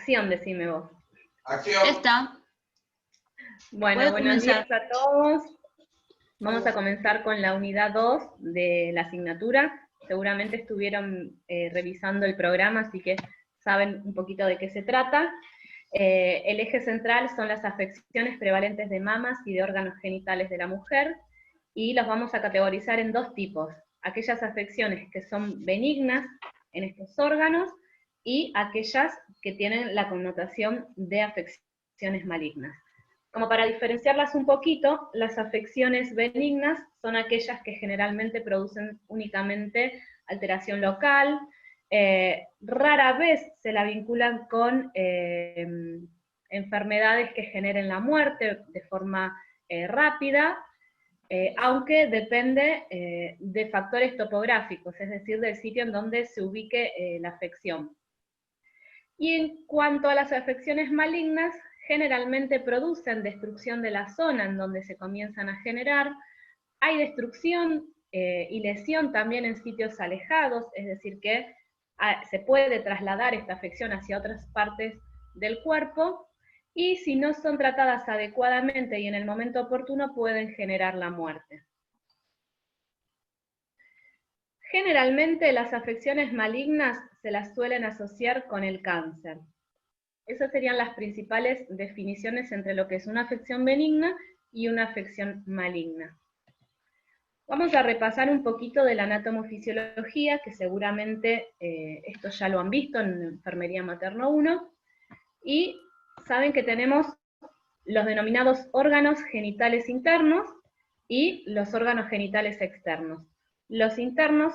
acción, decime vos. Acción. Está. Bueno, buenos días a todos. Vamos a comenzar con la unidad 2 de la asignatura. Seguramente estuvieron revisando el programa, así que saben un poquito de qué se trata. El eje central son las afecciones prevalentes de mamas y de órganos genitales de la mujer, y los vamos a categorizar en dos tipos: aquellas afecciones que son benignas en estos órganos, y aquellas que tienen la connotación de afecciones malignas. Como para diferenciarlas un poquito, las afecciones benignas son aquellas que generalmente producen únicamente alteración local, rara vez se la vinculan con enfermedades que generen la muerte de forma rápida, aunque depende de factores topográficos, es decir, del sitio en donde se ubique la afección. Y en cuanto a las afecciones malignas, generalmente producen destrucción de la zona en donde se comienzan a generar. Hay destrucción y lesión también en sitios alejados, es decir que se puede trasladar esta afección hacia otras partes del cuerpo, y si no son tratadas adecuadamente y en el momento oportuno pueden generar la muerte. Generalmente las afecciones malignas se las suelen asociar con el cáncer. Esas serían las principales definiciones entre lo que es una afección benigna y una afección maligna. Vamos a repasar un poquito de la anatomofisiología, que seguramente esto ya lo han visto en Enfermería Materno 1, y saben que tenemos los denominados órganos genitales internos y los órganos genitales externos. Los internos,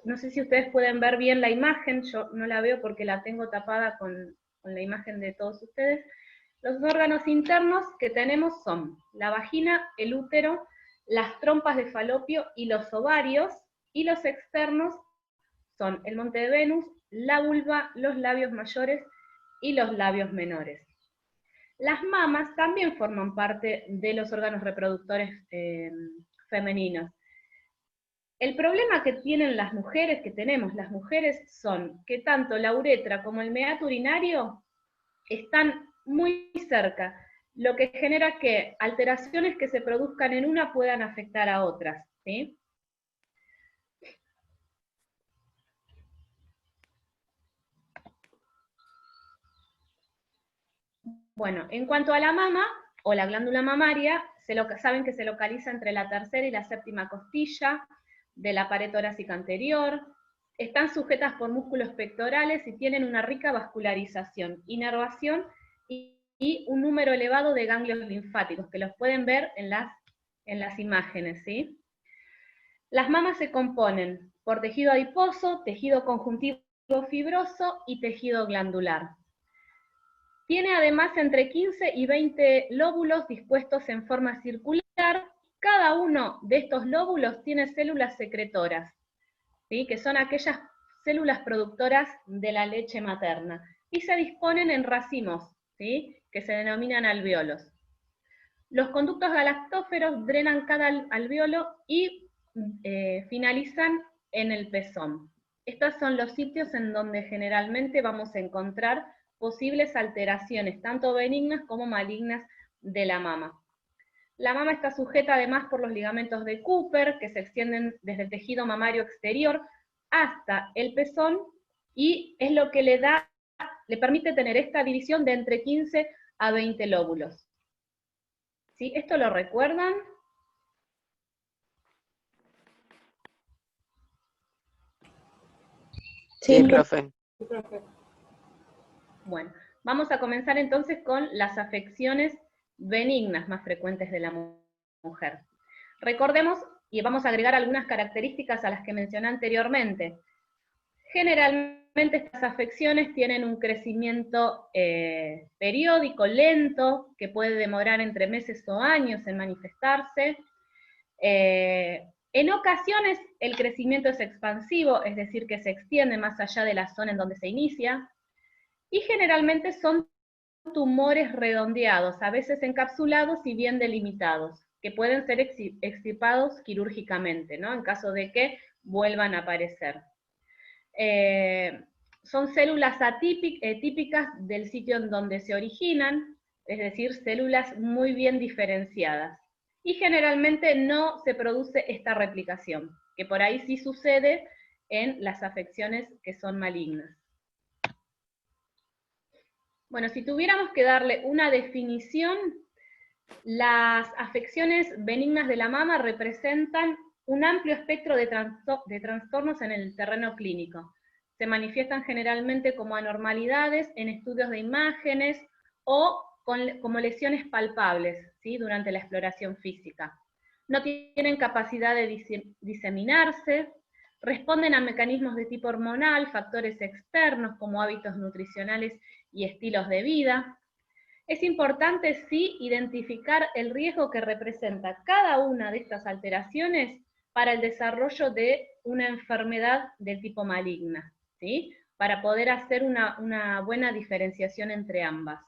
no sé si ustedes pueden ver bien la imagen, yo no la veo porque la tengo tapada con la imagen de todos ustedes. Los órganos internos que tenemos son la vagina, el útero, las trompas de falopio y los ovarios, y los externos son el monte de Venus, la vulva, los labios mayores y los labios menores. Las mamas también forman parte de los órganos reproductores femeninos. El problema que tienen las mujeres, que tenemos las mujeres, son que tanto la uretra como el meato urinario están muy cerca, lo que genera que alteraciones que se produzcan en una puedan afectar a otras, ¿sí? Bueno, en cuanto a la mama, o la glándula mamaria, saben que se localiza entre la tercera y la séptima costilla de la pared torácica anterior. Están sujetas por músculos pectorales y tienen una rica vascularización, inervación y un número elevado de ganglios linfáticos, que los pueden ver en las imágenes, ¿sí? Las mamas se componen por tejido adiposo, tejido conjuntivo fibroso y tejido glandular. Tiene además entre 15 y 20 lóbulos dispuestos en forma circular. Cada uno de estos lóbulos tiene células secretoras, ¿sí? Que son aquellas células productoras de la leche materna, y se disponen en racimos, ¿sí? Que se denominan alvéolos. Los conductos galactóferos drenan cada alvéolo y finalizan en el pezón. Estos son los sitios en donde generalmente vamos a encontrar posibles alteraciones, tanto benignas como malignas, de la mama. La mama está sujeta además por los ligamentos de Cooper, que se extienden desde el tejido mamario exterior hasta el pezón, y es lo que le permite tener esta división de entre 15 a 20 lóbulos. ¿Sí? ¿Esto lo recuerdan? Sí, profe. Bueno, vamos a comenzar entonces con las afecciones benignas más frecuentes de la mujer. Recordemos, y vamos a agregar algunas características a las que mencioné anteriormente. Generalmente estas afecciones tienen un crecimiento periódico, lento, que puede demorar entre meses o años en manifestarse. En ocasiones el crecimiento es expansivo, es decir, que se extiende más allá de la zona en donde se inicia, y generalmente son tumores redondeados, a veces encapsulados y bien delimitados, que pueden ser extirpados quirúrgicamente, ¿no? En caso de que vuelvan a aparecer. son células típicas del sitio en donde se originan, es decir, células muy bien diferenciadas. Y generalmente no se produce esta replicación, que por ahí sí sucede en las afecciones que son malignas. Bueno, si tuviéramos que darle una definición, las afecciones benignas de la mama representan un amplio espectro de trastornos en el terreno clínico. Se manifiestan generalmente como anormalidades en estudios de imágenes o como lesiones palpables, ¿sí?, durante la exploración física. No tienen capacidad de diseminarse, responden a mecanismos de tipo hormonal, factores externos como hábitos nutricionales y estilos de vida. Es importante, sí, identificar el riesgo que representa cada una de estas alteraciones para el desarrollo de una enfermedad del tipo maligna, ¿sí?, para poder hacer una buena diferenciación entre ambas.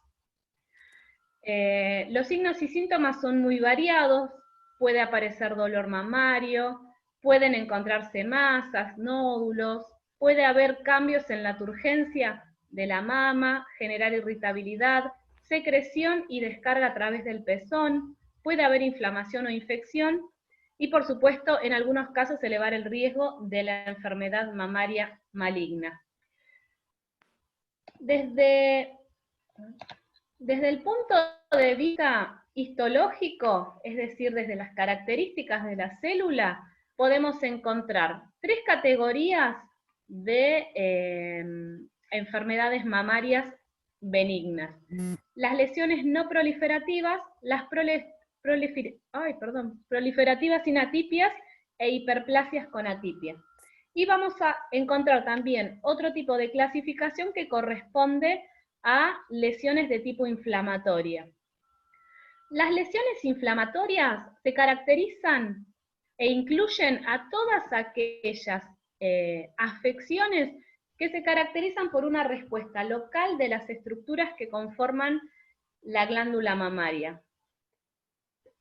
Los signos y síntomas son muy variados, puede aparecer dolor mamario, pueden encontrarse masas, nódulos, puede haber cambios en la turgencia de la mama, generar irritabilidad, secreción y descarga a través del pezón, puede haber inflamación o infección, y por supuesto, en algunos casos, elevar el riesgo de la enfermedad mamaria maligna. Desde el punto de vista histológico, es decir, desde las características de la célula, podemos encontrar 3 categorías de enfermedades mamarias benignas. Las lesiones no proliferativas, las proliferativas sin atipias e hiperplasias con atipia. Y vamos a encontrar también otro tipo de clasificación que corresponde a lesiones de tipo inflamatoria. Las lesiones inflamatorias se caracterizan e incluyen a todas aquellas afecciones que se caracterizan por una respuesta local de las estructuras que conforman la glándula mamaria.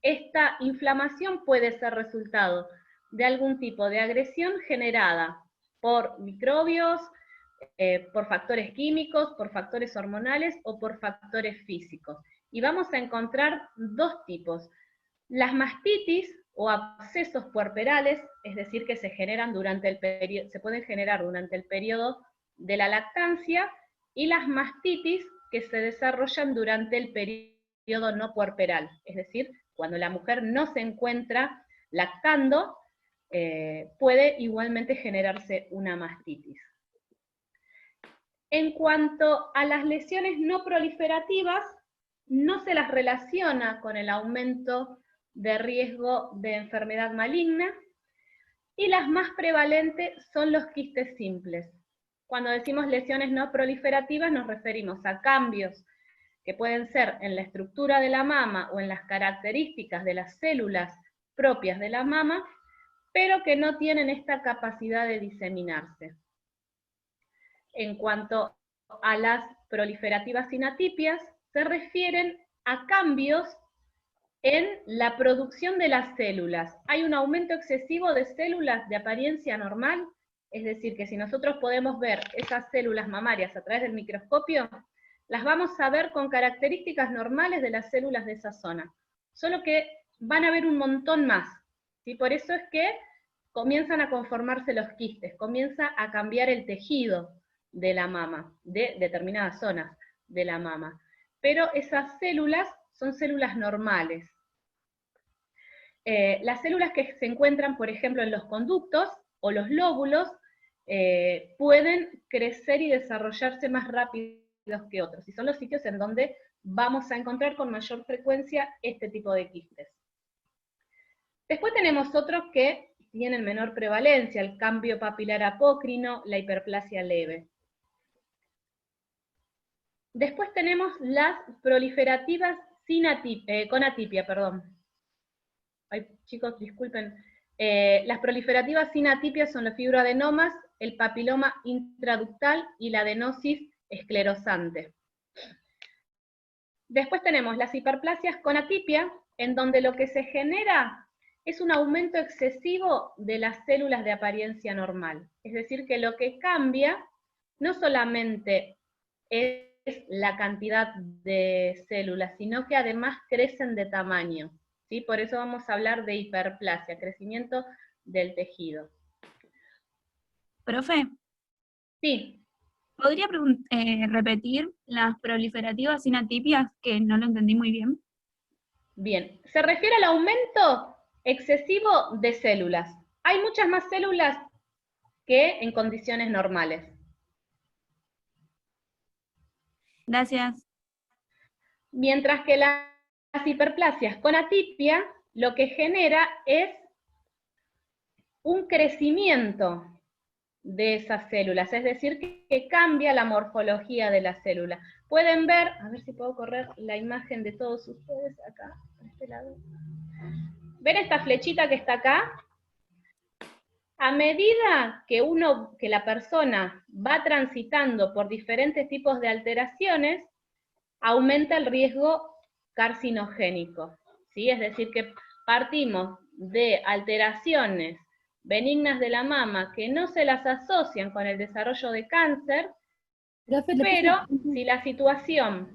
Esta inflamación puede ser resultado de algún tipo de agresión generada por microbios, por factores químicos, por factores hormonales o por factores físicos. Y vamos a encontrar 2 tipos. Las mastitis o abscesos puerperales, es decir, que se generan se pueden generar durante el periodo de la lactancia, y las mastitis que se desarrollan durante el periodo no puerperal, es decir, cuando la mujer no se encuentra lactando, puede igualmente generarse una mastitis. En cuanto a las lesiones no proliferativas, no se las relaciona con el aumento de riesgo de enfermedad maligna, y las más prevalentes son los quistes simples. Cuando decimos lesiones no proliferativas nos referimos a cambios que pueden ser en la estructura de la mama o en las características de las células propias de la mama, pero que no tienen esta capacidad de diseminarse. En cuanto a las proliferativas sin atipias, se refieren a cambios en la producción de las células. Hay un aumento excesivo de células de apariencia normal, es decir, que si nosotros podemos ver esas células mamarias a través del microscopio, las vamos a ver con características normales de las células de esa zona, solo que van a haber un montón más, ¿sí? Por eso es que comienzan a conformarse los quistes, comienza a cambiar el tejido de la mama, de determinadas zonas de la mama. Pero esas células son células normales. Las células que se encuentran, por ejemplo, en los conductos o los lóbulos, pueden crecer y desarrollarse más rápidos que otros, y son los sitios en donde vamos a encontrar con mayor frecuencia este tipo de quistes. Después tenemos otros que tienen menor prevalencia, el cambio papilar apócrino, la hiperplasia leve. Después tenemos las proliferativas con atipia, perdón. Ay, chicos, disculpen. Las proliferativas sin atipia son los fibroadenomas, el papiloma intraductal y la adenosis esclerosante. Después tenemos las hiperplasias con atipia, en donde lo que se genera es un aumento excesivo de las células de apariencia normal. Es decir, que lo que cambia no solamente es la cantidad de células, sino que además crecen de tamaño, ¿sí? Por eso vamos a hablar de hiperplasia, crecimiento del tejido. Profe, Sí, ¿podría repetir las proliferativas inatípicas, que no lo entendí muy bien? bien. Se refiere al aumento excesivo de células. Hay muchas más células que en condiciones normales. Gracias. Mientras que las hiperplasias con atipia lo que genera es un crecimiento de esas células, es decir, que cambia la morfología de la célula. Pueden ver, a ver si puedo correr la imagen de todos ustedes acá, por este lado. ¿Ven esta flechita que está acá? A medida que la persona va transitando por diferentes tipos de alteraciones, aumenta el riesgo carcinogénico, ¿sí? Es decir, que partimos de alteraciones benignas de la mama que no se las asocian con el desarrollo de cáncer, pero si la situación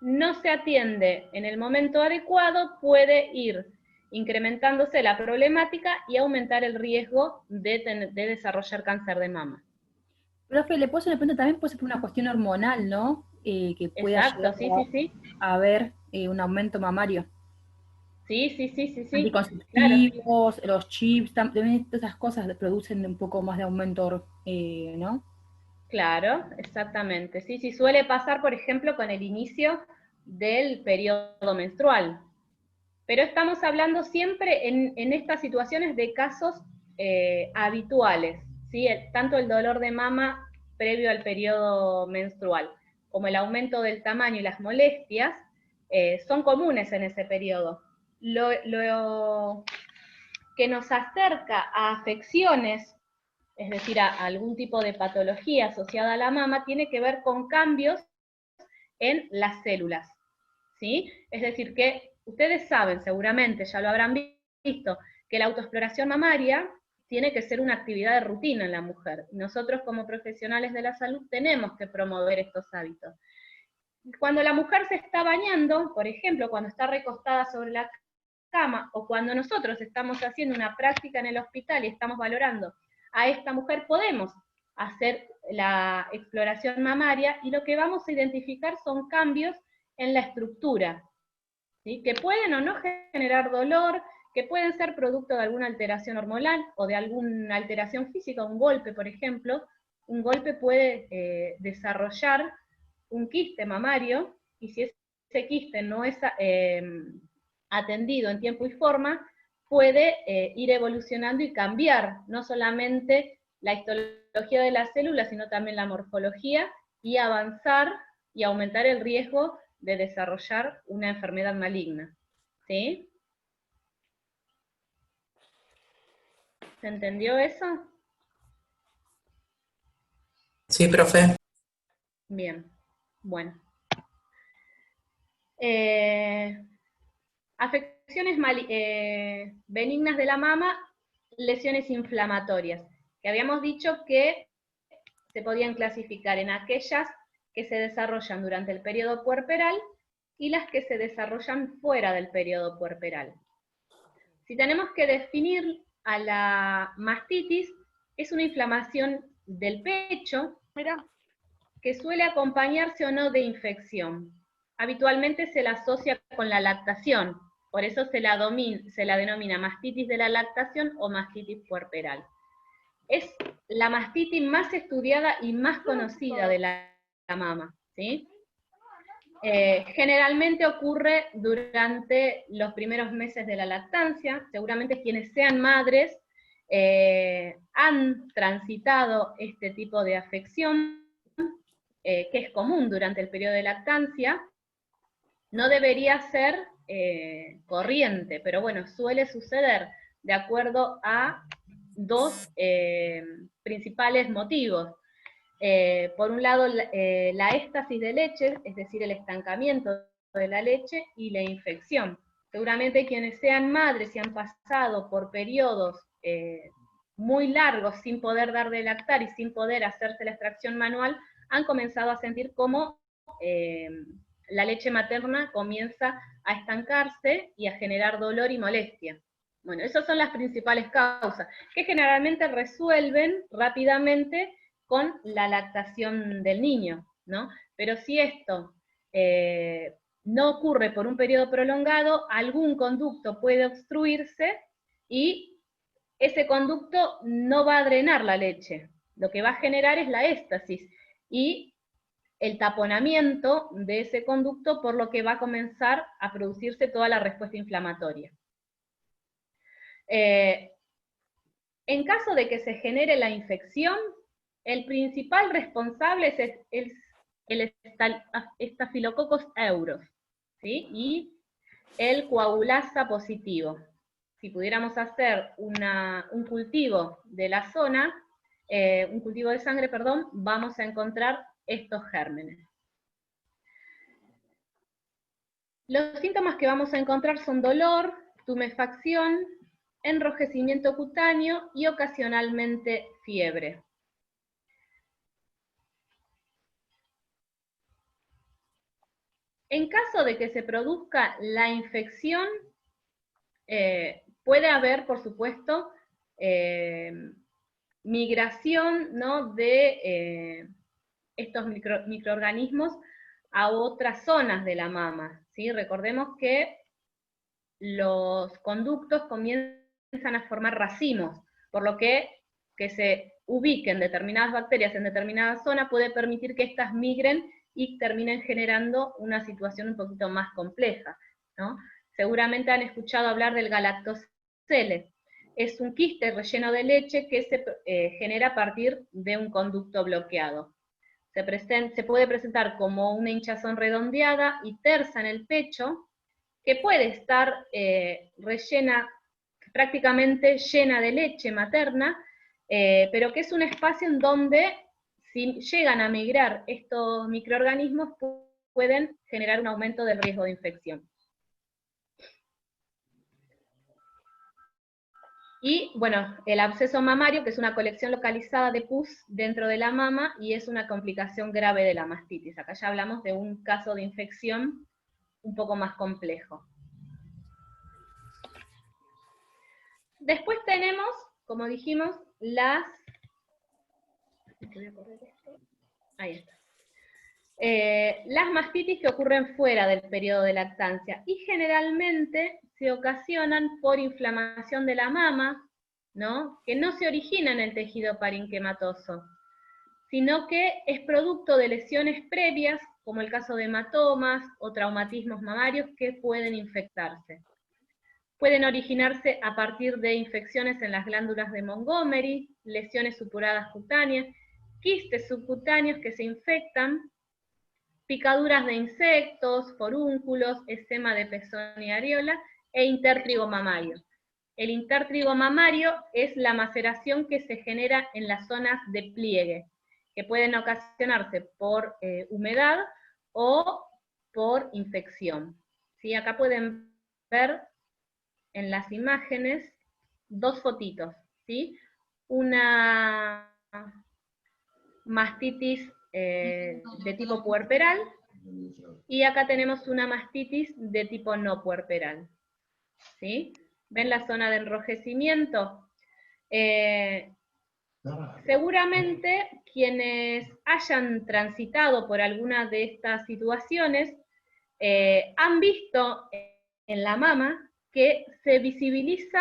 no se atiende en el momento adecuado, puede ir incrementándose la problemática y aumentar el riesgo de desarrollar cáncer de mama. Profe, le puedo hacer una pregunta, también puede ser por una cuestión hormonal, ¿no? Que pueda Exacto, llegar sí, sí, sí. a haber un aumento mamario. Sí, sí, sí, sí, sí. Claro. Anticonceptivos, los chips, también todas esas cosas producen un poco más de aumento, ¿no? Claro, exactamente. Sí, sí, suele pasar, por ejemplo, con el inicio del periodo menstrual. Pero estamos hablando siempre en estas situaciones de casos habituales, ¿sí? Tanto el dolor de mama previo al periodo menstrual como el aumento del tamaño y las molestias son comunes en ese periodo. Lo que nos acerca a afecciones, es decir, a algún tipo de patología asociada a la mama, tiene que ver con cambios en las células, ¿sí? Es decir, que ustedes saben, seguramente ya lo habrán visto, que la autoexploración mamaria tiene que ser una actividad de rutina en la mujer. Nosotros como profesionales de la salud tenemos que promover estos hábitos. Cuando la mujer se está bañando, por ejemplo, cuando está recostada sobre la cama, o cuando nosotros estamos haciendo una práctica en el hospital y estamos valorando a esta mujer, podemos hacer la exploración mamaria y lo que vamos a identificar son cambios en la estructura, ¿sí? Que pueden o no generar dolor, que pueden ser producto de alguna alteración hormonal o de alguna alteración física, un golpe, por ejemplo. Un golpe puede desarrollar un quiste mamario, y si ese quiste no es atendido en tiempo y forma, puede ir evolucionando y cambiar no solamente la histología de las células, sino también la morfología, y avanzar y aumentar el riesgo de desarrollar una enfermedad maligna. ¿Sí? ¿Se entendió eso? Sí, profe. Bien, bueno. Afecciones benignas de la mama, lesiones inflamatorias, que habíamos dicho que se podían clasificar en aquellas que se desarrollan durante el periodo puerperal y las que se desarrollan fuera del periodo puerperal. Si tenemos que definir a la mastitis, es una inflamación del pecho que suele acompañarse o no de infección. Habitualmente se la asocia con la lactación, por eso se la denomina mastitis de la lactación o mastitis puerperal. Es la mastitis más estudiada y más conocida de la mama, ¿sí? Generalmente ocurre durante los primeros meses de la lactancia. Seguramente quienes sean madres han transitado este tipo de afección, que es común durante el periodo de lactancia. No debería ser corriente, pero bueno, suele suceder de acuerdo a dos principales motivos. Por un lado, la éstasis de leche, es decir, el estancamiento de la leche, y la infección. Seguramente quienes sean madres y han pasado por periodos muy largos sin poder dar de lactar y sin poder hacerse la extracción manual, han comenzado a sentir cómo la leche materna comienza a estancarse y a generar dolor y molestia. Bueno, esas son las principales causas, que generalmente resuelven rápidamente con la lactación del niño, ¿no? Pero si esto no ocurre por un periodo prolongado, algún conducto puede obstruirse y ese conducto no va a drenar la leche. Lo que va a generar es la éstasis y el taponamiento de ese conducto, por lo que va a comenzar a producirse toda la respuesta inflamatoria. En caso de que se genere la infección, el principal responsable es el Staphylococcus aureus, ¿sí? Y el coagulasa positivo. Si pudiéramos hacer un cultivo de la zona, un cultivo de sangre, perdón, vamos a encontrar estos gérmenes. Los síntomas que vamos a encontrar son dolor, tumefacción, enrojecimiento cutáneo y ocasionalmente fiebre. En caso de que se produzca la infección, puede haber, por supuesto, migración, ¿no?, de estos microorganismos a otras zonas de la mama, ¿sí? Recordemos que los conductos comienzan a formar racimos, por lo que se ubiquen determinadas bacterias en determinada zona puede permitir que éstas migren y terminen generando una situación un poquito más compleja, ¿no? Seguramente han escuchado hablar del galactocele. Es un quiste relleno de leche que se genera a partir de un conducto bloqueado. Se puede presentar como una hinchazón redondeada y tersa en el pecho, que puede estar rellena, prácticamente llena de leche materna, pero que es un espacio en donde, si llegan a migrar estos microorganismos, pueden generar un aumento del riesgo de infección. Y, bueno, el absceso mamario, que es una colección localizada de pus dentro de la mama, y es una complicación grave de la mastitis. Acá ya hablamos de un caso de infección un poco más complejo. Después tenemos, como dijimos, las mastitis que ocurren fuera del periodo de lactancia, y generalmente se ocasionan por inflamación de la mama, ¿no?, que no se origina en el tejido parenquimatoso, sino que es producto de lesiones previas, como el caso de hematomas o traumatismos mamarios que pueden infectarse. Pueden originarse a partir de infecciones en las glándulas de Montgomery, lesiones supuradas cutáneas, quistes subcutáneos que se infectan, picaduras de insectos, forúnculos, esquema de pezón y areola, e intertrigo mamario. El intertrigo mamario es la maceración que se genera en las zonas de pliegue, que pueden ocasionarse por humedad o por infección. ¿Sí? Acá pueden ver en las imágenes dos fotitos, ¿sí? Una mastitis de tipo puerperal, y acá tenemos una mastitis de tipo no puerperal, ¿sí? ¿Ven la zona de enrojecimiento? Seguramente quienes hayan transitado por alguna de estas situaciones han visto en la mama que se visibiliza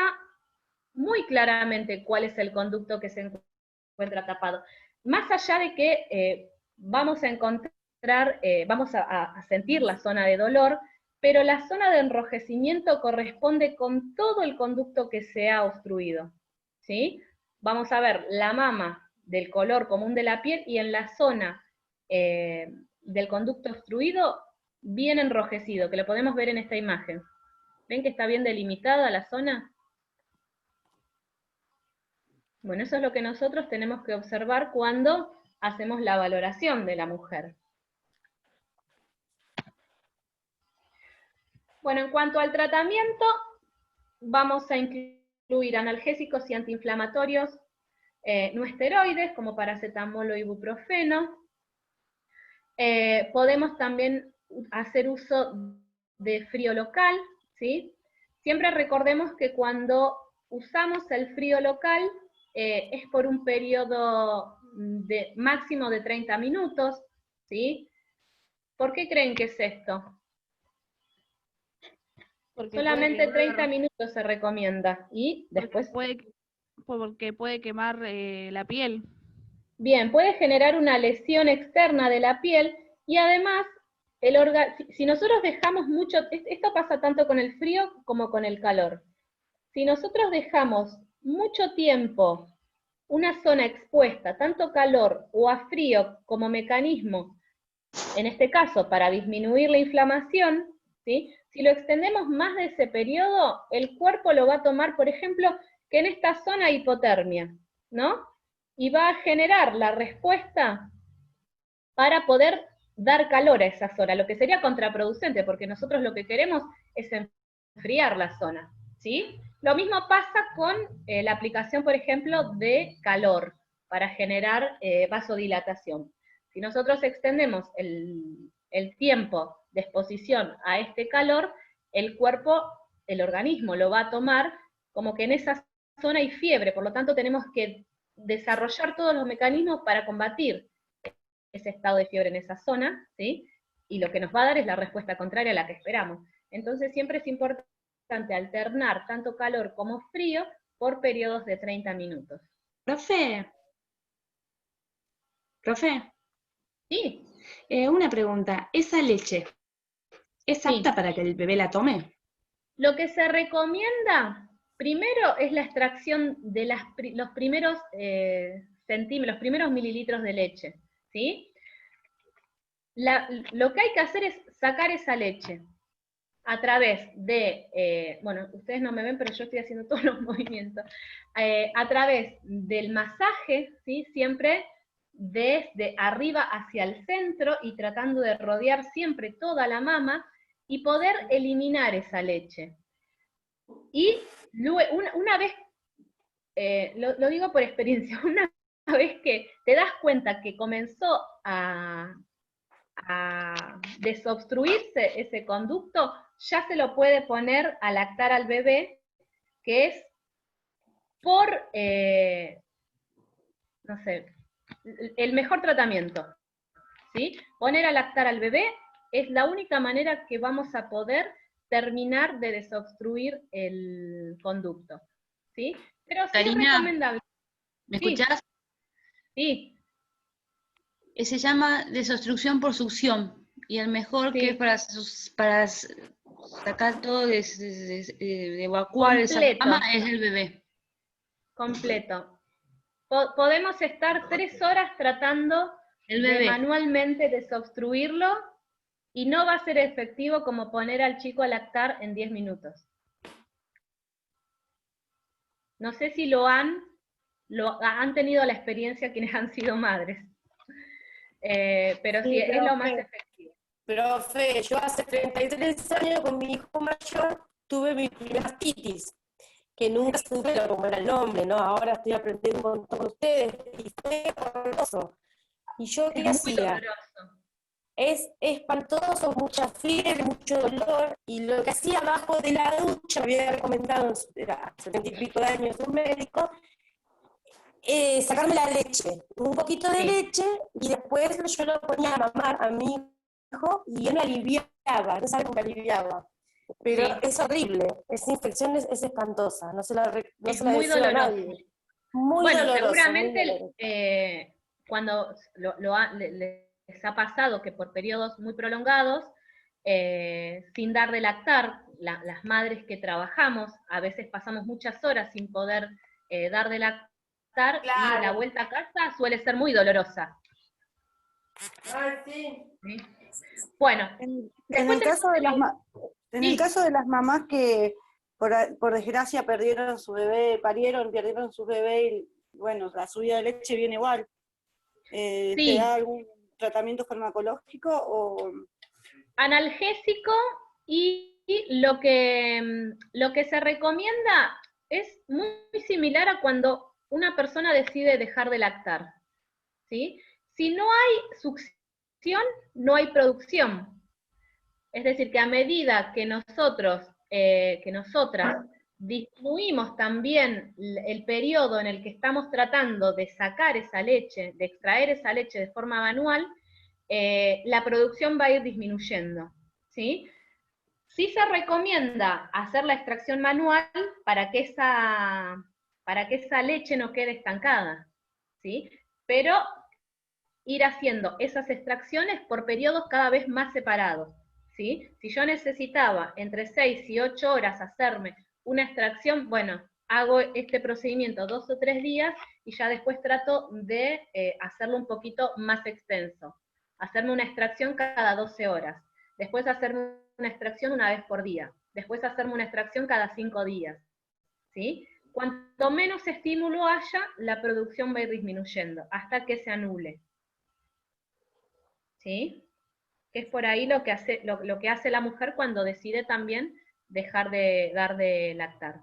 muy claramente cuál es el conducto que se encuentra tapado. Más allá de que vamos a encontrar, vamos a sentir la zona de dolor, pero la zona de enrojecimiento corresponde con todo el conducto que se ha obstruido, ¿sí? Vamos a ver la mama del color común de la piel, y en la zona del conducto obstruido, bien enrojecido, que lo podemos ver en esta imagen. ¿Ven que está bien delimitada la zona? Bueno, eso es lo que nosotros tenemos que observar cuando hacemos la valoración de la mujer. Bueno, en cuanto al tratamiento, vamos a incluir analgésicos y antiinflamatorios no esteroides, como paracetamol o ibuprofeno. Podemos también hacer uso de frío local, ¿sí? Siempre recordemos que cuando usamos el frío local es por un periodo máximo de 30 minutos, ¿sí? ¿Por qué creen que es esto? Porque Solamente puede 30 quemar, minutos se recomienda, y después... porque puede quemar la piel. Bien, puede generar una lesión externa de la piel, y además, si nosotros dejamos mucho, esto pasa tanto con el frío como con el calor. Si nosotros dejamos mucho tiempo una zona expuesta, tanto calor o a frío como mecanismo, en este caso para disminuir la inflamación, ¿sí? Si lo extendemos más de ese periodo, el cuerpo lo va a tomar, por ejemplo, que en esta zona hay hipotermia, ¿no? Y va a generar la respuesta para poder dar calor a esa zona, lo que sería contraproducente, porque nosotros lo que queremos es enfriar la zona, ¿sí? Lo mismo pasa con la aplicación, por ejemplo, de calor, para generar vasodilatación. Si nosotros extendemos el tiempo de exposición a este calor, el cuerpo, el organismo lo va a tomar como que en esa zona hay fiebre, por lo tanto tenemos que desarrollar todos los mecanismos para combatir ese estado de fiebre en esa zona, ¿sí? Y lo que nos va a dar es la respuesta contraria a la que esperamos. Entonces siempre es importante alternar tanto calor como frío por periodos de 30 minutos. Profe, Sí. Una pregunta, ¿esa leche es apta para que el bebé la tome? Lo que se recomienda, primero, es la extracción de los primeros centímetros, los primeros mililitros de leche, ¿sí? Lo que hay que hacer es sacar esa leche a través de, bueno, ustedes no me ven, pero yo estoy haciendo todos los movimientos, a través del masaje, ¿sí? Siempre desde arriba hacia el centro y tratando de rodear siempre toda la mama y poder eliminar esa leche. Y luego, una vez, lo digo por experiencia, una vez que te das cuenta que comenzó a desobstruirse ese conducto, ya se lo puede poner a lactar al bebé, que es por, no sé, el mejor tratamiento, ¿sí? Poner a lactar al bebé es la única manera que vamos a poder terminar de desobstruir el conducto, ¿sí? Pero sí es Karina, recomendable. ¿me Sí. escuchás? Sí. Se llama desobstrucción por succión, y el mejor Sí. que es para sacar todo, de evacuar esa Completo. mama, es el bebé. Completo. Podemos estar 3 horas tratando El de bebé. manualmente desobstruirlo, y no va a ser efectivo como poner al chico a lactar en 10 minutos. No sé si han tenido la experiencia quienes han sido madres, pero sí, es lo más efectivo. Profe, yo hace 33 años con mi hijo mayor tuve mi primera mastitis, que nunca supe cómo era el nombre, ¿no? Ahora estoy aprendiendo un montón de ustedes, y fue horroroso. ¿Y yo qué Es muy hacía? doloroso. Es espantoso, mucha fiebre, mucho dolor, y lo que hacía abajo de la ducha, me había recomendado, era 70 y pico de años, un médico, sacarme la leche, un poquito de leche, y después yo lo ponía a mamar a mi hijo, y él me aliviaba, no sabe cómo me aliviaba. Pero Sí. es horrible, esa infección es espantosa, no se la Es muy deseo a doloroso. nadie. Muy Bueno, doloroso, seguramente muy doloroso. cuando les ha pasado que por periodos muy prolongados, sin dar de lactar, las madres que trabajamos, a veces pasamos muchas horas sin poder dar de lactar, y la vuelta a casa suele ser muy dolorosa. Ay, sí. ¿Sí? Bueno, En el caso de las mamás que por desgracia perdieron su bebé, perdieron su bebé, y bueno, la subida de leche viene igual. Sí. ¿Te da algún tratamiento farmacológico o...? Analgésico, y lo que se recomienda es muy similar a cuando una persona decide dejar de lactar, ¿sí? Si no hay succión, no hay producción. Es decir, que a medida que nosotras disminuimos también el periodo en el que estamos tratando de sacar esa leche, de extraer esa leche de forma manual, la producción va a ir disminuyendo, ¿sí? Sí se recomienda hacer la extracción manual para que esa leche no quede estancada, ¿sí? Pero ir haciendo esas extracciones por periodos cada vez más separados, ¿sí? Si yo necesitaba entre 6 y 8 horas hacerme una extracción, bueno, hago este procedimiento 2 o 3 días y ya después trato de hacerlo un poquito más extenso. Hacerme una extracción cada 12 horas. Después hacerme una extracción una vez por día. Después hacerme una extracción cada 5 días. ¿Sí? Cuanto menos estímulo haya, la producción va a ir disminuyendo, hasta que se anule. ¿Sí? Que es por ahí lo que hace la mujer cuando decide también dejar de dar de lactar.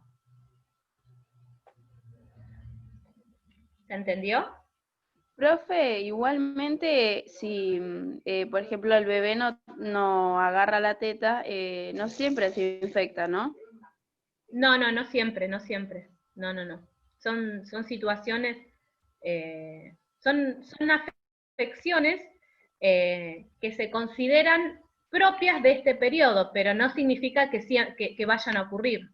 ¿Se entendió? Profe, igualmente, si, por ejemplo, el bebé no agarra la teta, no siempre se infecta, ¿no? No siempre. No. Son situaciones, son afecciones que se consideran propias de este periodo, pero no significa que vayan a ocurrir.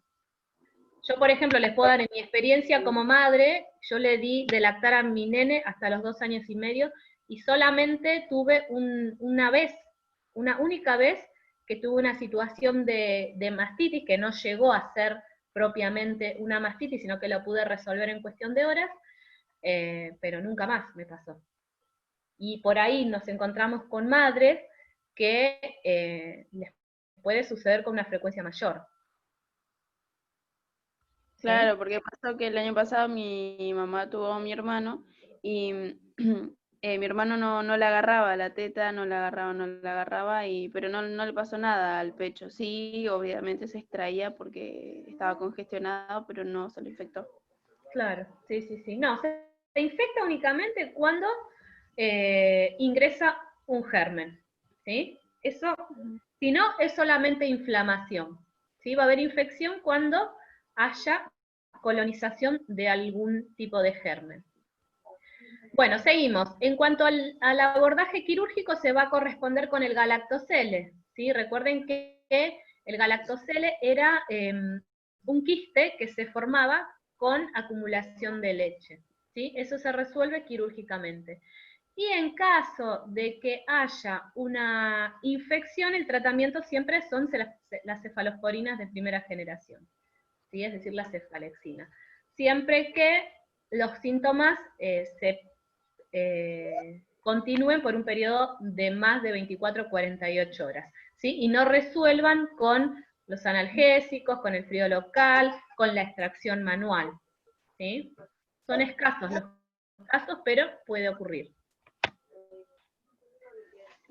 Yo, por ejemplo, les puedo dar en mi experiencia como madre, yo le di de lactar a mi nene hasta los 2 años y medio, y solamente tuve una única vez que tuve una situación de mastitis, que no llegó a ser propiamente una mastitis, sino que lo pude resolver en cuestión de horas, pero nunca más me pasó. Y por ahí nos encontramos con madres que les puede suceder con una frecuencia mayor. Claro, porque pasó que el año pasado mi mamá tuvo a mi hermano y mi hermano no le agarraba la teta, no la agarraba, pero no le pasó nada al pecho. Sí, obviamente se extraía porque estaba congestionado, pero no se lo infectó. Claro, sí. No, se infecta únicamente cuando ingresa un germen, ¿sí? Eso, si no, es solamente inflamación, ¿sí? Va a haber infección cuando haya colonización de algún tipo de germen. Bueno, seguimos. En cuanto al abordaje quirúrgico, se va a corresponder con el galactocele, ¿sí? Recuerden que el galactocele era un quiste que se formaba con acumulación de leche, ¿sí? Eso se resuelve quirúrgicamente. Y en caso de que haya una infección, el tratamiento siempre son las cefalosporinas de primera generación, ¿sí? Es decir, la cefalexina. Siempre que los síntomas se continúen por un periodo de más de 24 o 48 horas, ¿sí? Y no resuelvan con los analgésicos, con el frío local, con la extracción manual, ¿sí? Son escasos los casos, pero puede ocurrir.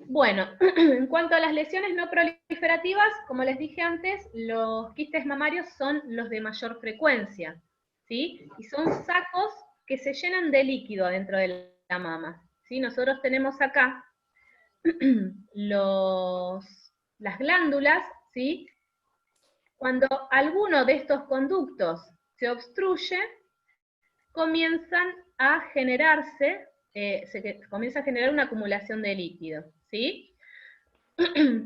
Bueno, en cuanto a las lesiones no proliferativas, como les dije antes, los quistes mamarios son los de mayor frecuencia, ¿sí? Y son sacos que se llenan de líquido dentro de la mama, ¿sí? Nosotros tenemos acá las glándulas, ¿sí? Cuando alguno de estos conductos se obstruye, comienzan a generarse, comienza a generar una acumulación de líquido, ¿sí?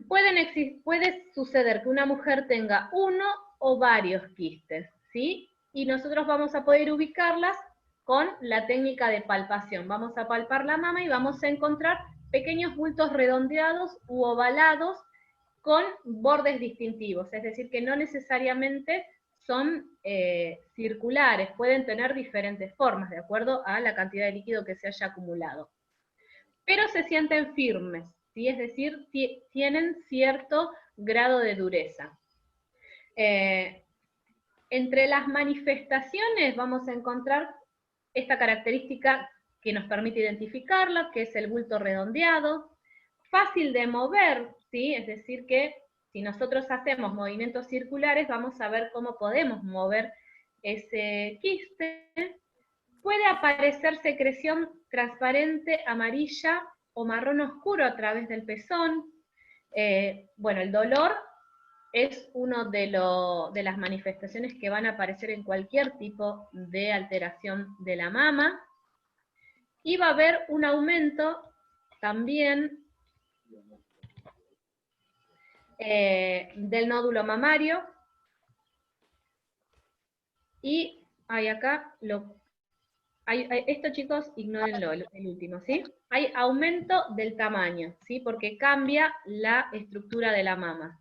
Puede suceder que una mujer tenga uno o varios quistes, ¿sí? Y nosotros vamos a poder ubicarlas con la técnica de palpación. Vamos a palpar la mama y vamos a encontrar pequeños bultos redondeados u ovalados con bordes distintivos, es decir, que no necesariamente son circulares, pueden tener diferentes formas, de acuerdo a la cantidad de líquido que se haya acumulado. Pero se sienten firmes, ¿sí? Es decir, tienen cierto grado de dureza. Entre las manifestaciones vamos a encontrar esta característica que nos permite identificarla, que es el bulto redondeado, fácil de mover, ¿sí? Es decir que si nosotros hacemos movimientos circulares, vamos a ver cómo podemos mover ese quiste. puede aparecer secreción transparente, amarilla o marrón oscuro a través del pezón. Bueno, el dolor es una de las manifestaciones que van a aparecer en cualquier tipo de alteración de la mama. Y va a haber un aumento también del nódulo mamario. Y hay acá, esto chicos, ignórenlo, el último, ¿sí? Hay aumento del tamaño, ¿sí? Porque cambia la estructura de la mama.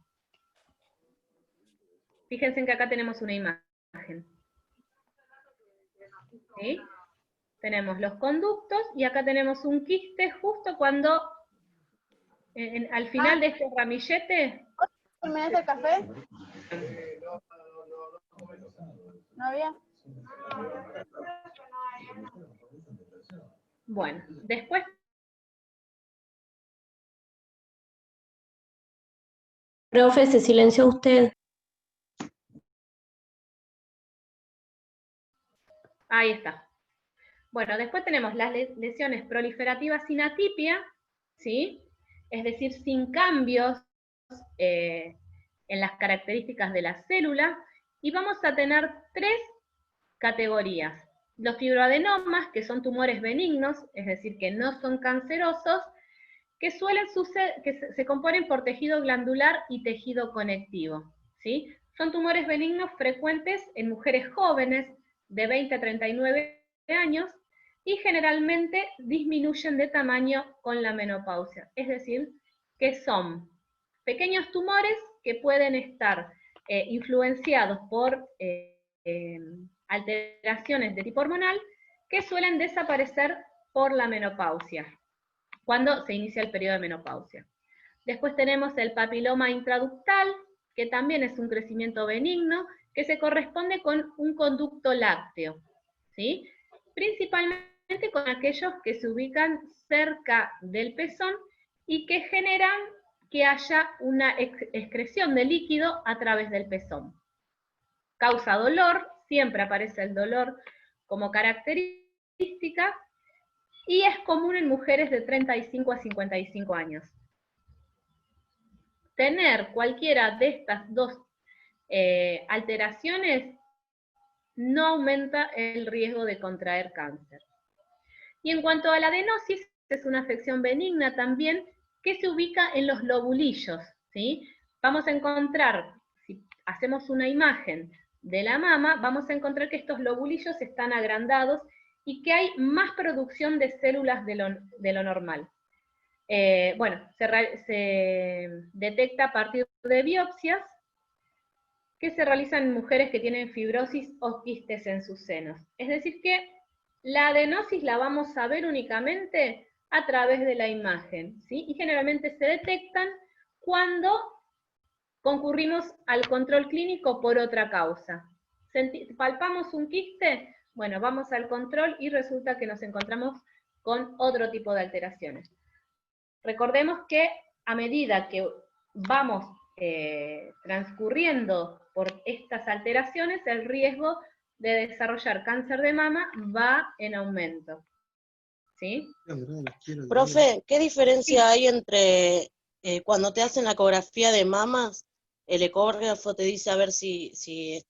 Fíjense que acá tenemos una imagen. ¿Sí? Tenemos los conductos y acá tenemos un quiste justo cuando, al final de este ramillete... ¿Terminaste el café? ¿No había? Bueno, después... Profe, se silenció usted. Ahí está. Bueno, después tenemos las lesiones proliferativas sin atipia, ¿sí? Es decir, sin cambios en las características de la célula, y vamos a tener 3 categorías. Los fibroadenomas, que son tumores benignos, es decir, que no son cancerosos, que suelen suceder, que se componen por tejido glandular y tejido conectivo, ¿sí? Son tumores benignos frecuentes en mujeres jóvenes de 20 a 39 años, y generalmente disminuyen de tamaño con la menopausia. Es decir, que son pequeños tumores que pueden estar influenciados por alteraciones de tipo hormonal que suelen desaparecer por la menopausia, cuando se inicia el periodo de menopausia. Después tenemos el papiloma intraductal, que también es un crecimiento benigno, que se corresponde con un conducto lácteo, ¿sí? Principalmente con aquellos que se ubican cerca del pezón y que generan que haya una excreción de líquido a través del pezón. Causa dolor, siempre aparece el dolor como característica, y es común en mujeres de 35 a 55 años. Tener cualquiera de estas 2 alteraciones no aumenta el riesgo de contraer cáncer. Y en cuanto a la adenosis, es una afección benigna también que se ubica en los lobulillos, ¿sí? Vamos a encontrar, si hacemos una imagen de la mama, vamos a encontrar que estos lobulillos están agrandados y que hay más producción de células de lo normal. Bueno, se detecta a partir de biopsias que se realizan en mujeres que tienen fibrosis o quistes en sus senos. Es decir que la adenosis la vamos a ver únicamente a través de la imagen, ¿sí? Y generalmente se detectan cuando concurrimos al control clínico por otra causa. Palpamos un quiste, bueno, vamos al control y resulta que nos encontramos con otro tipo de alteraciones. Recordemos que a medida que vamos transcurriendo por estas alteraciones, el riesgo de desarrollar cáncer de mama va en aumento. ¿Sí? Profe, ¿qué diferencia hay entre cuando te hacen la ecografía de mamas, el ecógrafo te dice a ver si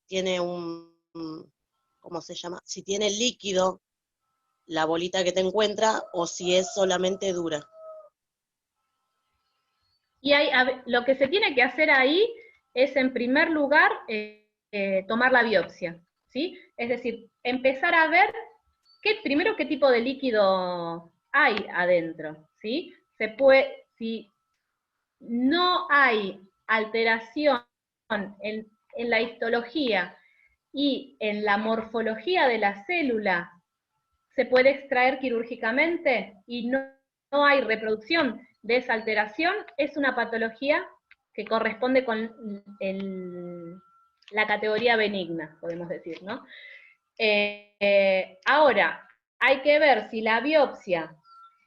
tiene ¿cómo se llama? Si tiene líquido la bolita que te encuentra o si es solamente dura? Y lo que se tiene que hacer ahí es, en primer lugar, tomar la biopsia, ¿sí? Es decir, empezar a ver primero qué tipo de líquido hay adentro, ¿sí? Si no hay alteración en la histología y en la morfología de la célula, se puede extraer quirúrgicamente y no hay reproducción de esa alteración, es una patología que corresponde con la categoría benigna, podemos decir, ¿no? Ahora, hay que ver si la biopsia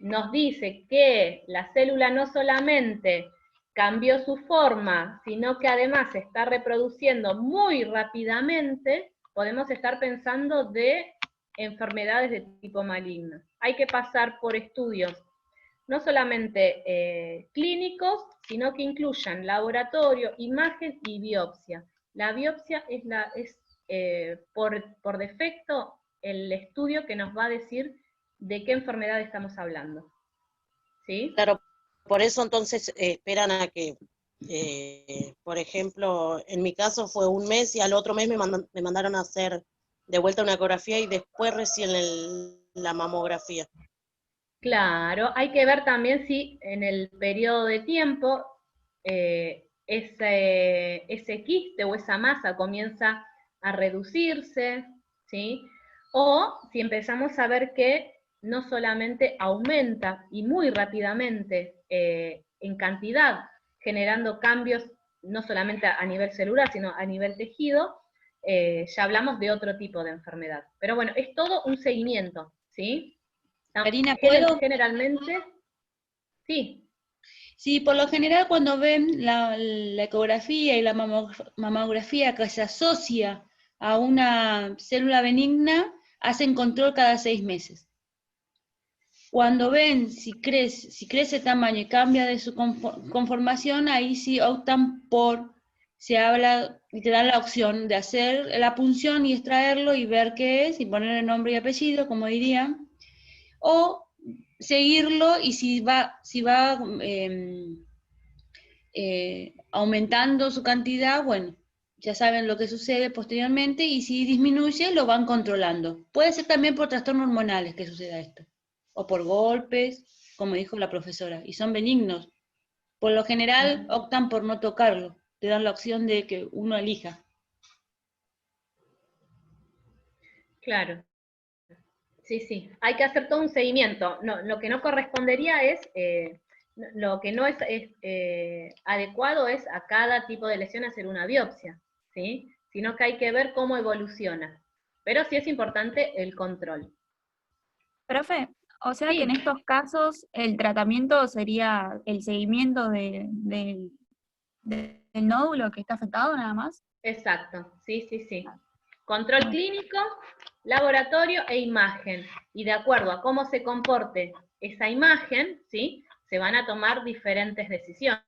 nos dice que la célula no solamente cambió su forma, sino que además se está reproduciendo muy rápidamente, podemos estar pensando de enfermedades de tipo maligno. Hay que pasar por estudios no solamente clínicos, sino que incluyan laboratorio, imagen y biopsia. La biopsia es por defecto el estudio que nos va a decir de qué enfermedad estamos hablando. ¿Sí? Claro, por eso entonces esperan a que, por ejemplo, en mi caso fue un mes y al otro mes me mandaron a hacer de vuelta una ecografía y después recién la mamografía. Claro, hay que ver también si en el periodo de tiempo ese quiste o esa masa comienza a reducirse, ¿sí? O si empezamos a ver que no solamente aumenta y muy rápidamente en cantidad, generando cambios no solamente a nivel celular, sino a nivel tejido, ya hablamos de otro tipo de enfermedad. Pero bueno, es todo un seguimiento, ¿sí? Karina, ¿puedo? Generalmente, sí. Sí, por lo general cuando ven la ecografía y la mamografía que se asocia a una célula benigna, hacen control cada 6 meses. Cuando ven si crece tamaño y cambia de su conformación, ahí sí optan por, se habla y te dan la opción de hacer la punción y extraerlo y ver qué es, y ponerle nombre y apellido, como dirían, o seguirlo y si va aumentando su cantidad, bueno, ya saben lo que sucede posteriormente, y si disminuye, lo van controlando. Puede ser también por trastornos hormonales que suceda esto, o por golpes, como dijo la profesora, y son benignos. Por lo general optan por no tocarlo, te dan la opción de que uno elija. Claro. Sí, sí, hay que hacer todo un seguimiento. No, lo que no correspondería es, lo que no es adecuado es a cada tipo de lesión hacer una biopsia, ¿sí? Sino que hay que ver cómo evoluciona. Pero sí es importante el control. Profe, o sea Sí. que en estos casos el tratamiento sería el seguimiento del nódulo que está afectado nada más. Exacto, sí, sí, sí. Control clínico, laboratorio e imagen. Y de acuerdo a cómo se comporte esa imagen, ¿sí? Se van a tomar diferentes decisiones.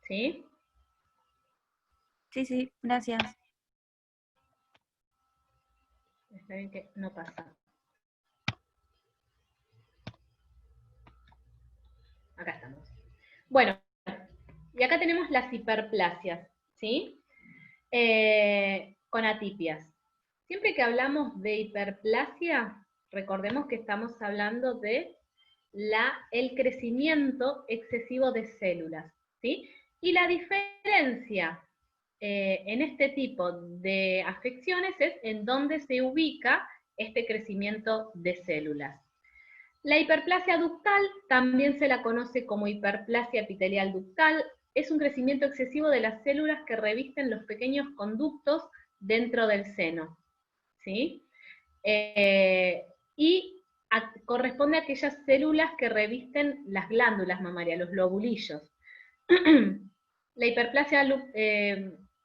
¿Sí? Sí, sí, gracias. Está bien que no pasa. Acá estamos. Bueno, y acá tenemos las hiperplasias, ¿sí? Con atipias. Siempre que hablamos de hiperplasia, recordemos que estamos hablando de el crecimiento excesivo de células, ¿sí? Y la diferencia en este tipo de afecciones es en dónde se ubica este crecimiento de células. La hiperplasia ductal también se la conoce como hiperplasia epitelial ductal. Es un crecimiento excesivo de las células que revisten los pequeños conductos dentro del seno, ¿sí? Y corresponde a aquellas células que revisten las glándulas mamarias, los lobulillos. La hiperplasia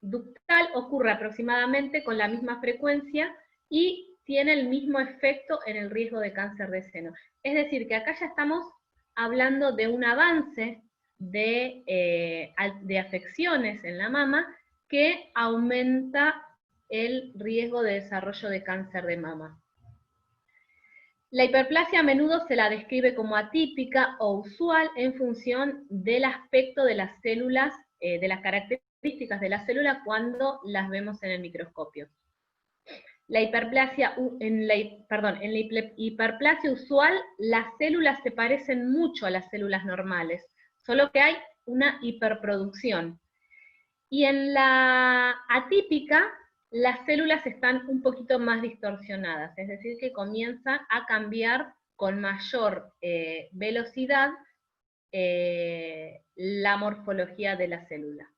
ductal ocurre aproximadamente con la misma frecuencia y tiene el mismo efecto en el riesgo de cáncer de seno. Es decir, que acá ya estamos hablando de un avance de afecciones en la mama que aumenta el riesgo de desarrollo de cáncer de mama. La hiperplasia a menudo se la describe como atípica o usual en función del aspecto de las células, de las características de la célula cuando las vemos en el microscopio. En la hiperplasia usual, las células se parecen mucho a las células normales, solo que hay una hiperproducción. Y en la atípica, las células están un poquito más distorsionadas, es decir, que comienzan a cambiar con mayor velocidad la morfología de la célula.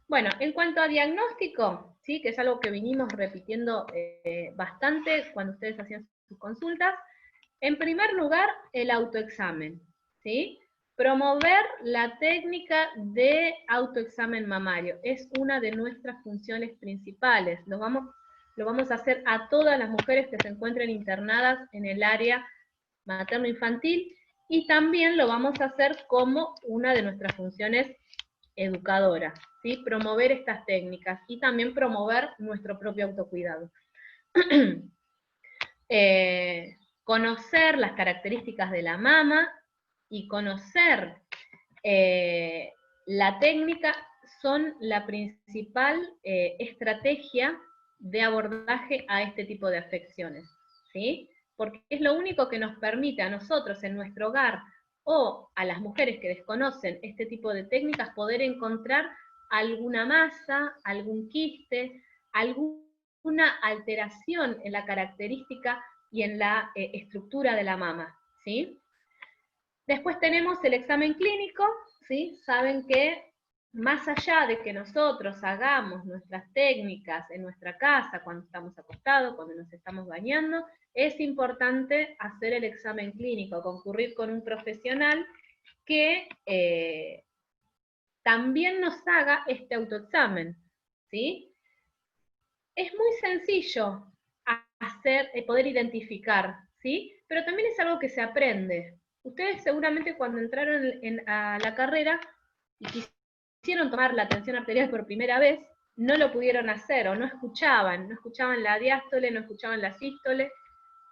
Bueno, en cuanto a diagnóstico, ¿sí? Que es algo que vinimos repitiendo bastante cuando ustedes hacían sus consultas, en primer lugar, el autoexamen, ¿sí? Promover la técnica de autoexamen mamario. Es una de nuestras funciones principales. Lo vamos a hacer a todas las mujeres que se encuentren internadas en el área materno-infantil, y también lo vamos a hacer como una de nuestras funciones educadoras, ¿sí? Promover estas técnicas y también promover nuestro propio autocuidado. Conocer las características de la mama y conocer la técnica son la principal estrategia de abordaje a este tipo de afecciones, ¿sí? Porque es lo único que nos permite a nosotros en nuestro hogar o a las mujeres que desconocen este tipo de técnicas poder encontrar alguna masa, algún quiste, alguna alteración en la característica y en la estructura de la mama, ¿sí? Después tenemos el examen clínico, ¿sí? Saben que más allá de que nosotros hagamos nuestras técnicas en nuestra casa, cuando estamos acostados, cuando nos estamos bañando, es importante hacer el examen clínico, concurrir con un profesional que también nos haga este autoexamen, ¿sí? Es muy sencillo poder identificar, ¿sí? Pero también es algo que se aprende. Ustedes seguramente cuando entraron a la carrera y quisieron tomar la tensión arterial por primera vez, no lo pudieron hacer, o no escuchaban la diástole, no escuchaban la sístole,